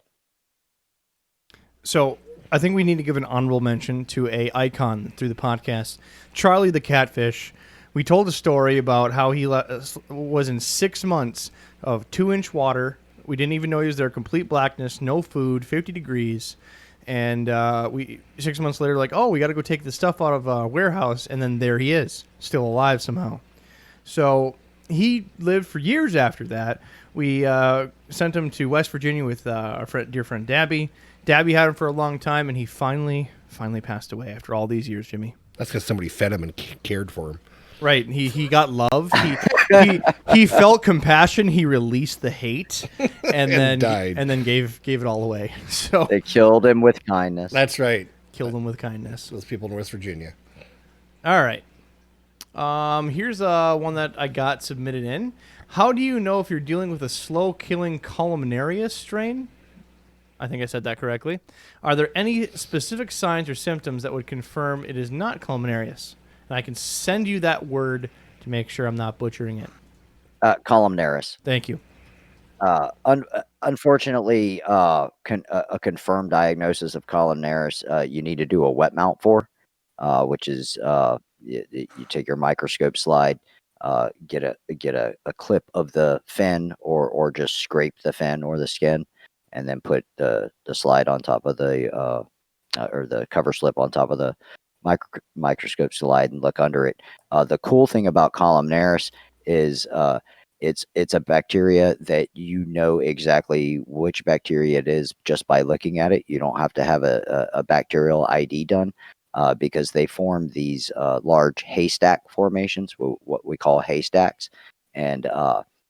So I think we need to give an honorable mention to a icon through the podcast, Charlie the catfish. We told a story about how he was in 6 months of 2-inch water. We didn't even know he was there. Complete blackness, no food, 50 degrees. And we 6 months later, like, oh, we got to go take the stuff out of a warehouse. And then there he is, still alive somehow. So he lived for years after that. We sent him to West Virginia with our dear friend Dabby. Dabby had him for a long time, and he finally passed away after all these years, Jimmy. That's because somebody fed him and cared for him. Right. He got love. He felt compassion. He released the hate, and then died. And then gave it all away. So They killed him with kindness. That's right. killed him with kindness. Those people in West Virginia. All right. Here's one that I got submitted in. How do you know if you're dealing with a slow-killing columnarius strain? I think I said that correctly. Are there any specific signs or symptoms that would confirm it is not columnarius? And I can send you that word to make sure I'm not butchering it. Columnaris. Thank you. Unfortunately, a confirmed diagnosis of columnaris, you need to do a wet mount for, which is you take your microscope slide, get a clip of the fin, or just scrape the fin or the skin, and then put the slide on top of the or the cover slip on top of the microscope slide and look under it. The cool thing about columnaris is it's a bacteria that you know exactly which bacteria it is just by looking at it. You don't have to have a bacterial ID done because they form these large haystack formations, what we call haystacks, and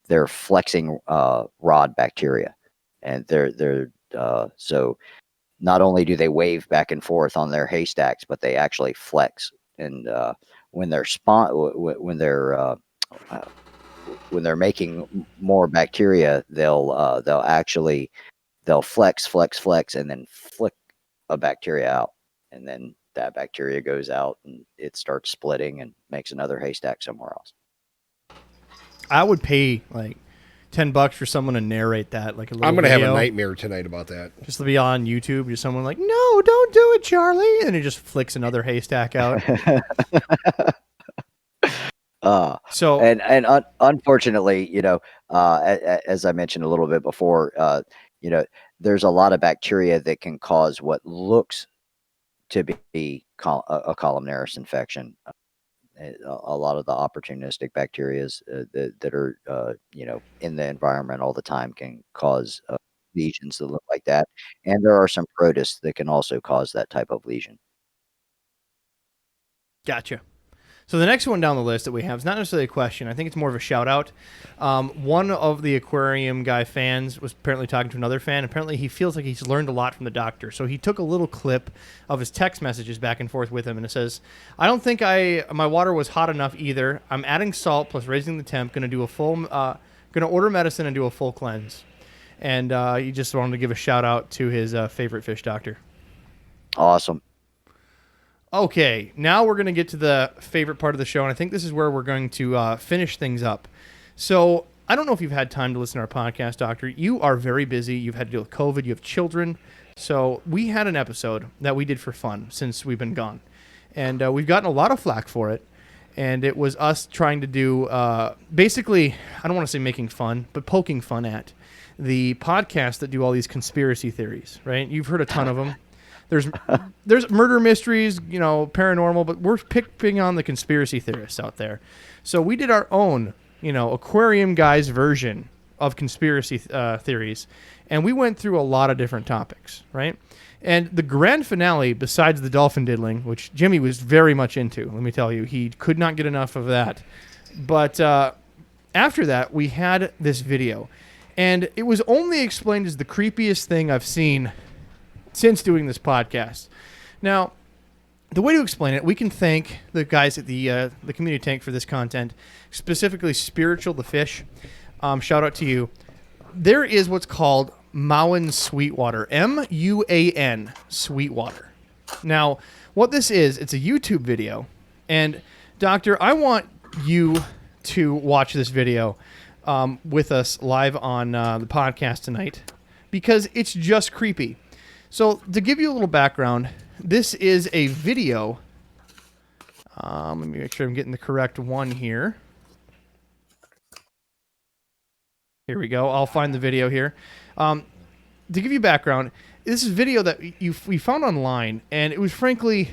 they're flexing rod bacteria, and they're so not only do they wave back and forth on their haystacks, but they actually flex. And when they're when they're making more bacteria, they'll flex, and then flick a bacteria out, and then that bacteria goes out and it starts splitting and makes another haystack somewhere else. I would pay like $10 for someone to narrate that, like a little I'm going to have video. a nightmare tonight about that. Just to be on YouTube, just someone like, no, don't do it, Charlie. And he just flicks another haystack out. So unfortunately, as I mentioned a little bit before, there's a lot of bacteria that can cause what looks to be a columnaris infection. A lot of the opportunistic bacteria that are in the environment all the time can cause lesions that look like that, and there are some protists that can also cause that type of lesion. Gotcha. So the next one down the list that we have is not necessarily a question. I think it's more of a shout out. One of the aquarium guy fans was apparently talking to another fan. Apparently he feels like he's learned a lot from the doctor. So he took a little clip of his text messages back and forth with him, and it says, "I don't think my water was hot enough either. I'm adding salt plus raising the temp. Gonna order medicine and do a full cleanse." And he just wanted to give a shout out to his favorite fish doctor. Awesome. Okay, now we're going to get to the favorite part of the show, and I think this is where we're going to finish things up. So I don't know if you've had time to listen to our podcast, Doctor. You are very busy. You've had to deal with COVID. You have children. So we had an episode that we did for fun since we've been gone, and we've gotten a lot of flack for it. And it was us trying to do, basically, I don't want to say making fun, but poking fun at the podcasts that do all these conspiracy theories, right? You've heard a ton of them. There's murder mysteries, paranormal, but we're picking on the conspiracy theorists out there. So we did our own, aquarium guys version of conspiracy theories, and we went through a lot of different topics, right? And the grand finale, besides the dolphin diddling, which Jimmy was very much into, let me tell you, he could not get enough of that. But after that, we had this video, and it was only explained as the creepiest thing I've seen since doing this podcast. Now, the way to explain it, we can thank the guys at the community tank for this content, specifically Spiritual the Fish. Shout out to you. There is what's called Mauen Sweetwater, M-U-A-N Sweetwater. Now, what this is, it's a YouTube video, and Doctor, I want you to watch this video with us live on the podcast tonight, because it's just creepy. So to give you a little background, this is a video. Let me make sure I'm getting the correct one here. Here we go. I'll find the video here. To give you background, this is a video that we found online, and it was frankly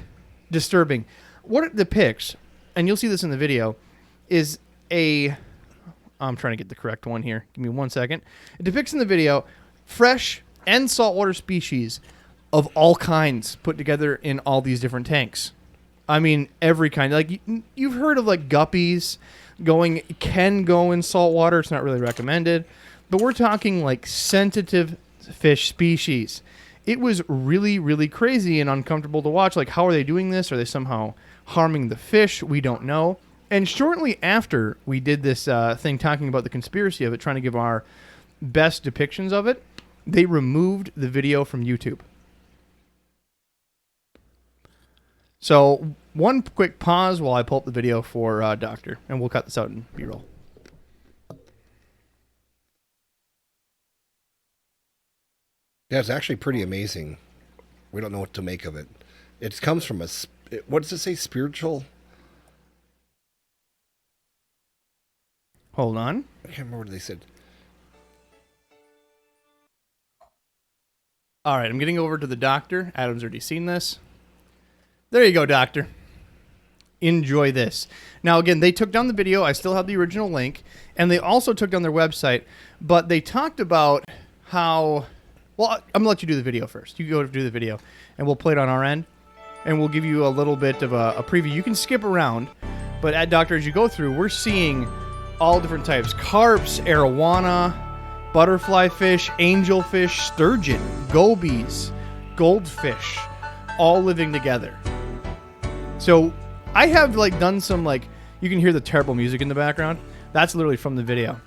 disturbing. What it depicts, and you'll see this in the video, is I'm trying to get the correct one here. Give me 1 second. It depicts in the video fresh and saltwater species of all kinds put together in all these different tanks. I mean, every kind. Like, you've heard of, like, guppies can go in saltwater. It's not really recommended. But we're talking, like, sensitive fish species. It was really, really crazy and uncomfortable to watch. Like, how are they doing this? Are they somehow harming the fish? We don't know. And shortly after we did this thing talking about the conspiracy of it, trying to give our best depictions of it, they removed the video from YouTube. So one quick pause while I pull up the video for Doctor, and we'll cut this out in B-roll. Yeah, it's actually pretty amazing. We don't know what to make of it. It comes from what does it say? Spiritual? Hold on. I can't remember what they said. All right, I'm getting over to the Doctor. Adam's already seen this. There you go, Doctor. Enjoy this. Now, again, they took down the video. I still have the original link. And they also took down their website. But they talked about how... Well, I'm going to let you do the video first. You go do the video, and we'll play it on our end. And we'll give you a little bit of a preview. You can skip around. But, Doctor, as you go through, we're seeing all different types. Carps, arowana, butterfly fish, angelfish, sturgeon, gobies, goldfish, all living together. So I have done some you can hear the terrible music in the background. That's literally from the video.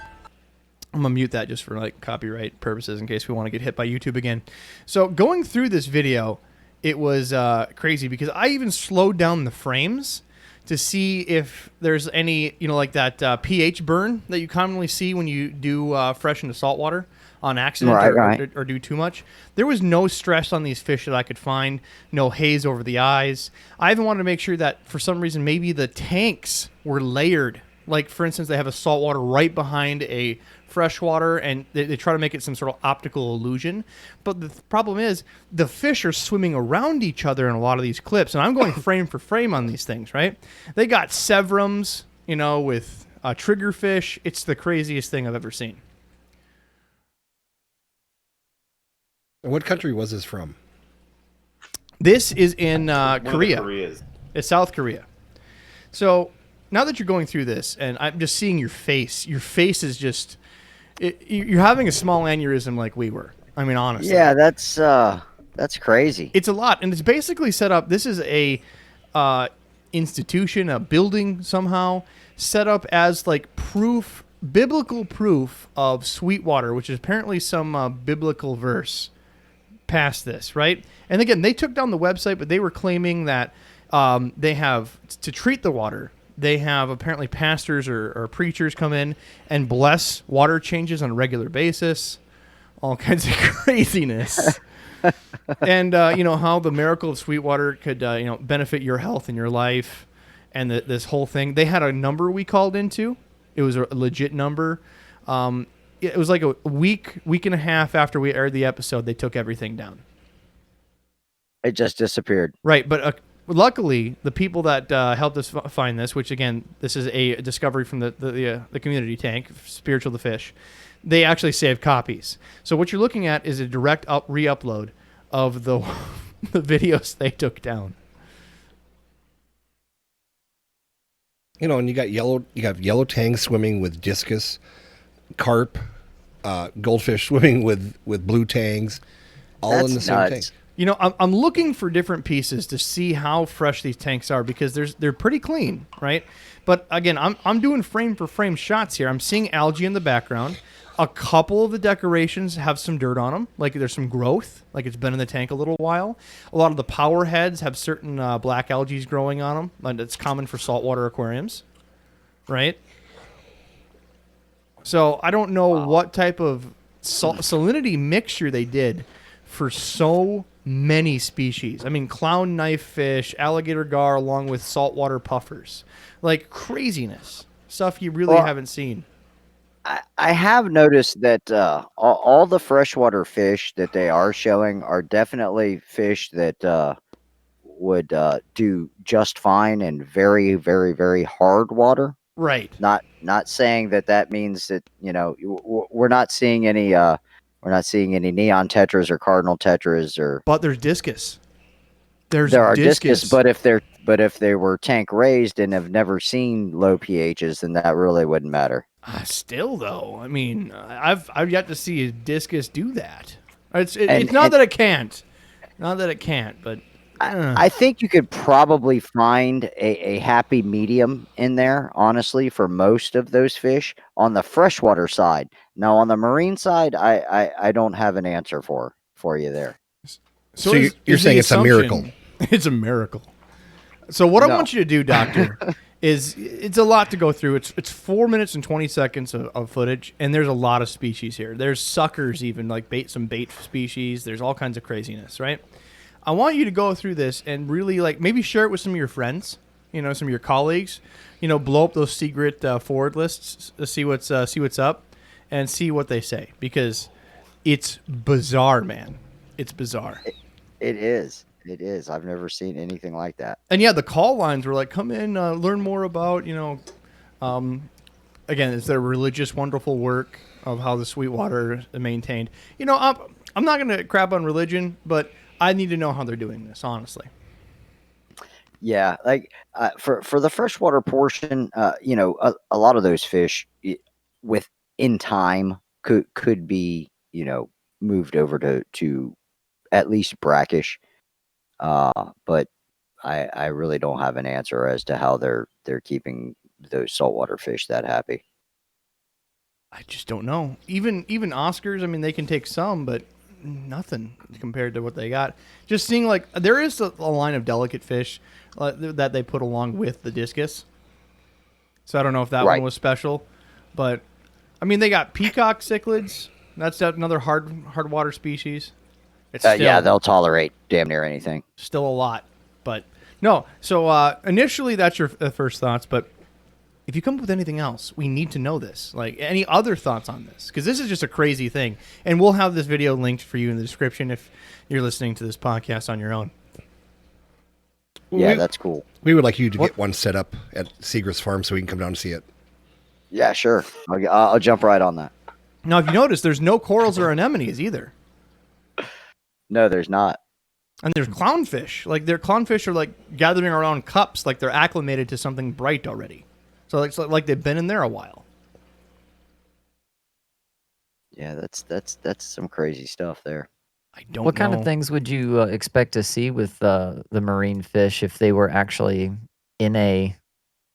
I'm gonna mute that just for copyright purposes in case we want to get hit by YouTube again. So going through this video, it was crazy because I even slowed down the frames to see if there's any, that pH burn that you commonly see when you do fresh into saltwater on accident or do too much. There was no stress on these fish that I could find, no haze over the eyes. I even wanted to make sure that for some reason maybe the tanks were layered. Like, for instance, they have a saltwater right behind a freshwater, and they try to make it some sort of optical illusion. But the problem is the fish are swimming around each other in a lot of these clips, and I'm going frame for frame on these things, right? They got sevrums, with triggerfish. It's the craziest thing I've ever seen. And what country was this from? This is in One of the Korea. Koreas. It's South Korea. So now that you're going through this, and I'm just seeing your face is just, you're having a small aneurysm like we were. I mean, honestly. Yeah, that's crazy. It's a lot, and it's basically set up. This is a institution, a building somehow set up as like biblical proof of Sweetwater, which is apparently some biblical verse past this, right? And again, they took down the website, but they were claiming that they have to treat the water. They have apparently pastors or preachers come in and bless water changes on a regular basis. All kinds of craziness. And, how the miracle of Sweetwater could, benefit your health and your life and this whole thing. They had a number we called into. It was a legit number. It was like a week and a half after we aired the episode, they took everything down. It just disappeared. Right, but luckily, the people that helped us find this, which again, this is a discovery from the community tank, Spiritual the Fish, they actually saved copies. So what you're looking at is a direct re-upload of the videos they took down. And you got yellow tang swimming with discus, carp, goldfish swimming with blue tangs, all That's in the same nuts. tank. I'm looking for different pieces to see how fresh these tanks are because they're pretty clean, right? But again, I'm doing frame for frame shots here. I'm seeing algae in the background. A couple of the decorations have some dirt on them, like there's some growth, like it's been in the tank a little while. A lot of the power heads have certain black algae growing on them, and it's common for saltwater aquariums, right? So I don't know what type of salinity mixture they did for so many species. I mean, clown knife fish, alligator gar, along with saltwater puffers. Like craziness. Stuff you really haven't seen. I have noticed that all the freshwater fish that they are showing are definitely fish that would do just fine in very, very, very hard water. Right. Not saying that means that we're not seeing any neon tetras or cardinal tetras or. But there's discus. There are discus, but if they were tank raised and have never seen low pHs, then that really wouldn't matter. Still, though, I mean, I've yet to see a discus do that. It's not that it can't, but I think you could probably find a happy medium in there, honestly, for most of those fish on the freshwater side. Now, on the marine side, I don't have an answer for you there. So you're saying it's a miracle. It's a miracle. So what I No. want you to do, Doctor, is it's a lot to go through. It's 4 minutes and 20 seconds of footage, and there's a lot of species here. There's suckers even, like some bait species. There's all kinds of craziness, right? I want you to go through this and really maybe share it with some of your friends, some of your colleagues. Blow up those secret forward lists to see what's up and see what they say because it's bizarre, man. It's bizarre. It is. It is. I've never seen anything like that. And yeah, the call lines were like, come in, learn more about, again, it's their religious, wonderful work of how the Sweetwater is maintained. I'm not going to crap on religion, but I need to know how they're doing this, honestly. Yeah, for the freshwater portion, a lot of those fish, in time, could be moved over to at least brackish. But I really don't have an answer as to how they're keeping those saltwater fish that happy. I just don't know. Even Oscars, I mean, they can take some, but nothing compared to what they got. Just seeing there is a line of delicate fish that they put along with the discus. So I don't know if that Right. one was special, but I mean, they got peacock cichlids. That's another hard water species. It's Yeah, they'll tolerate damn near anything. still a lot, but no. So initially, that's your first thoughts, but if you come up with anything else, we need to know this. Like, any other thoughts on this? Because this is just a crazy thing. And we'll have this video linked for you in the description if you're listening to this podcast on your own. Yeah, that's cool. We would like you to get one set up at Seagrass Farm so we can come down and see it. Yeah, sure. I'll jump right on that. Now, if you notice, there's no corals or anemones either. No, there's not. And there's clownfish. Like, their clownfish are, like, gathering around cups like they're acclimated to something bright already. So it's like they've been in there a while. Yeah, that's some crazy stuff there. I don't What kind know. of things would you expect to see with the marine fish if they were actually in a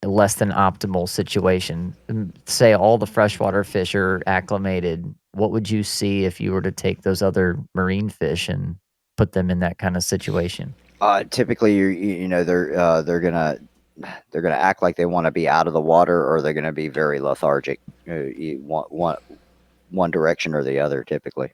less than optimal situation? Say all the freshwater fish are acclimated. What would you see if you were to take those other marine fish and put them in that kind of situation? Typically, you know they're gonna act like they want to be out of the water, or they're gonna be very lethargic. You want one direction or the other, typically.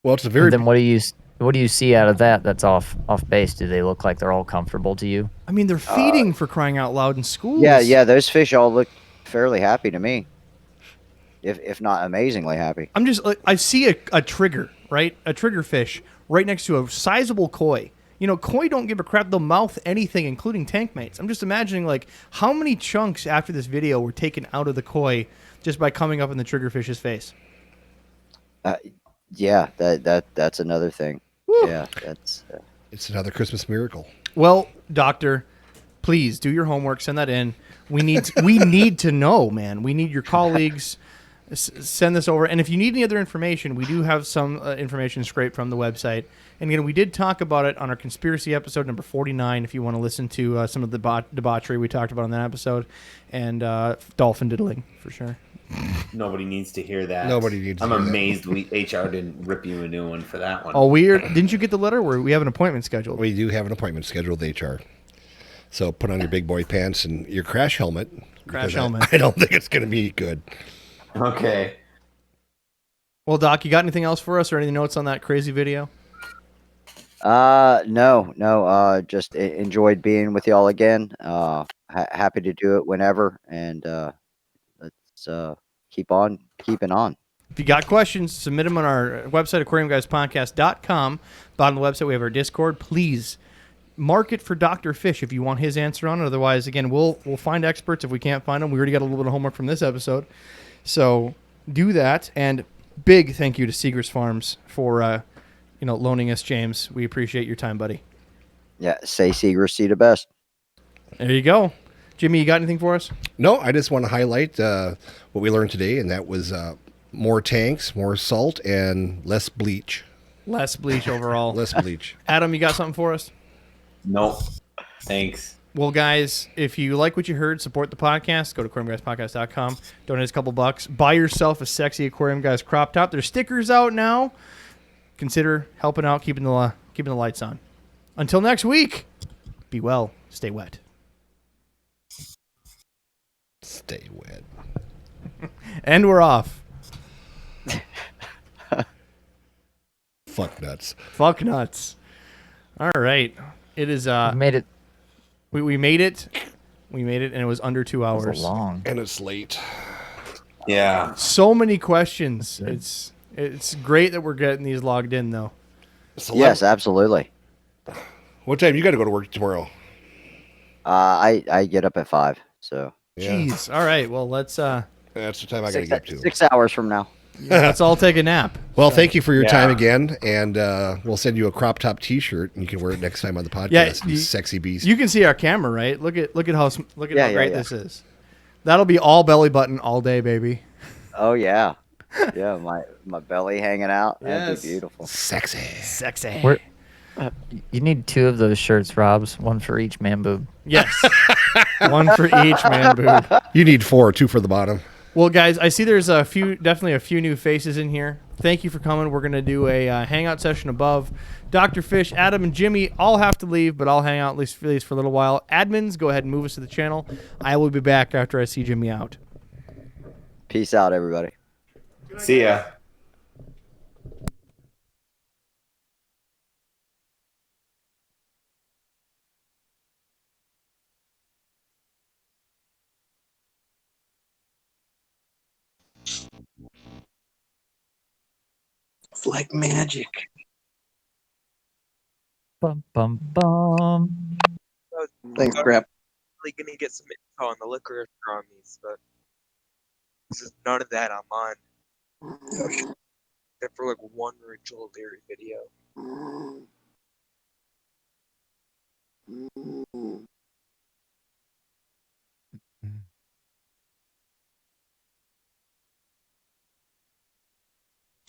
Well, it's a very Then what do you see out of that that's off base? Do they look like they're all comfortable to you? I mean, they're feeding for crying out loud in schools. Yeah. Those fish all look fairly happy to me, if not amazingly happy. I'm just like, I see a trigger, right? A trigger fish right next to a sizable koi. You know, koi don't give a crap. They'll mouth anything, including tank mates. I'm just imagining, like, how many chunks after this video were taken out of the koi just by coming up in the triggerfish's face. Yeah, that's another thing. Woo. Yeah, that's it's another Christmas miracle. Well, doctor, please do your homework. Send that in. We need to know, man. We need your colleagues. Send this over. And if you need any other information, we do have some information scraped from the website. And again, we did talk about it on our conspiracy episode number 49. If you want to listen to some of the debauchery we talked about on that episode, and dolphin diddling for sure. Nobody needs to hear that. Nobody needs to I'm hear that. amazed HR didn't rip you a new one for that one. Oh, weird! Didn't you get the letter where we have an appointment scheduled? We do have an appointment scheduled with HR. So put on your big boy pants and your crash helmet. Crash because helmet. I don't think it's going to be good. Okay. Well, Doc, you got anything else for us or any notes on that crazy video? No. Just enjoyed being with y'all again. Happy to do it whenever, and let's keep on keeping on. If you got questions, submit them on our website, aquariumguyspodcast.com. Bottom of the website, we have our Discord. Please mark it for Dr. Fish if you want his answer on it. Otherwise, again, we'll find experts if we can't find them. We already got a little bit of homework from this episode. So do that. And big thank you to Seagrass Farms for loaning us James. We appreciate your time, buddy. Yeah, say Seagrass, see the best. There you go. Jimmy, you got anything for us? No, I just want to highlight what we learned today, and that was more tanks, more salt, and less bleach. Less bleach overall. Less bleach. Adam, you got something for us? Nope. Thanks. Well, guys, if you like what you heard, support the podcast. Go to aquariumguyspodcast.com. Donate us a couple bucks. Buy yourself a sexy Aquarium Guys crop top. There's stickers out now. Consider helping out, keeping the lights on. Until next week, be well, stay wet. Stay wet. And we're off. Fuck nuts. Fuck nuts. All right. It is I've made it. we made it. We made it and it was under 2 It was hours. long. And it's late. Yeah. So many questions. It's great that we're getting these logged in though. It's Yes, absolutely. What time you got to go to work tomorrow? I get up at 5, so Yeah. Jeez. All right. Well, let's That's the time I got to get to. 6 hours from now. let's all take a nap. Well, thank you for your time Yeah. again, and we'll send you a crop top T-shirt, and you can wear it next time on the podcast. Yeah, you sexy beast. You can see our camera, right? Look at how Yeah, great yeah. this is. That'll be all belly button all day, baby. Oh yeah, yeah. My belly hanging out. That'd Yes. be beautiful. Sexy. Sexy. Where- You need 2 of those shirts, Robs. 1 for each man boob. Yes. One for each man boob. You need 4, 2 for the bottom. Well, guys, I see there's definitely a few new faces in here. Thank you for coming. We're going to do a hangout session above. Dr. Fish, Adam, and Jimmy all have to leave, but I'll hang out at least for a little while. Admins, go ahead and move us to the channel. I will be back after I see Jimmy out. Peace out, everybody. See ya. It's like magic. Bum bum bum. Thanks, Crap. Really gonna get some info on the licorice gummies, but this is none of that online. Except for like one Rachel Leary video.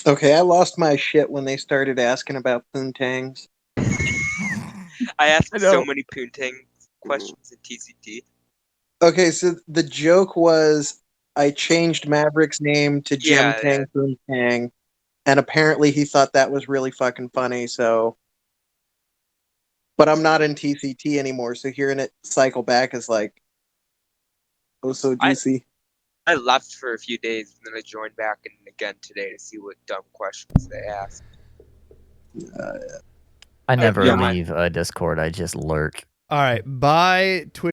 Okay, I lost my shit when they started asking about poontangs. I asked I so know. many Poontang questions in TCT. Okay, so the joke was I changed Maverick's name to Yeah, Gemtang Poontang, and apparently he thought that was really fucking funny, so... But I'm not in TCT anymore, so hearing it cycle back is like... Oh, so juicy. I left for a few days and then I joined back in again today to see what dumb questions they asked. I never yeah, leave Discord. I just lurk. All right. Bye, Twitch.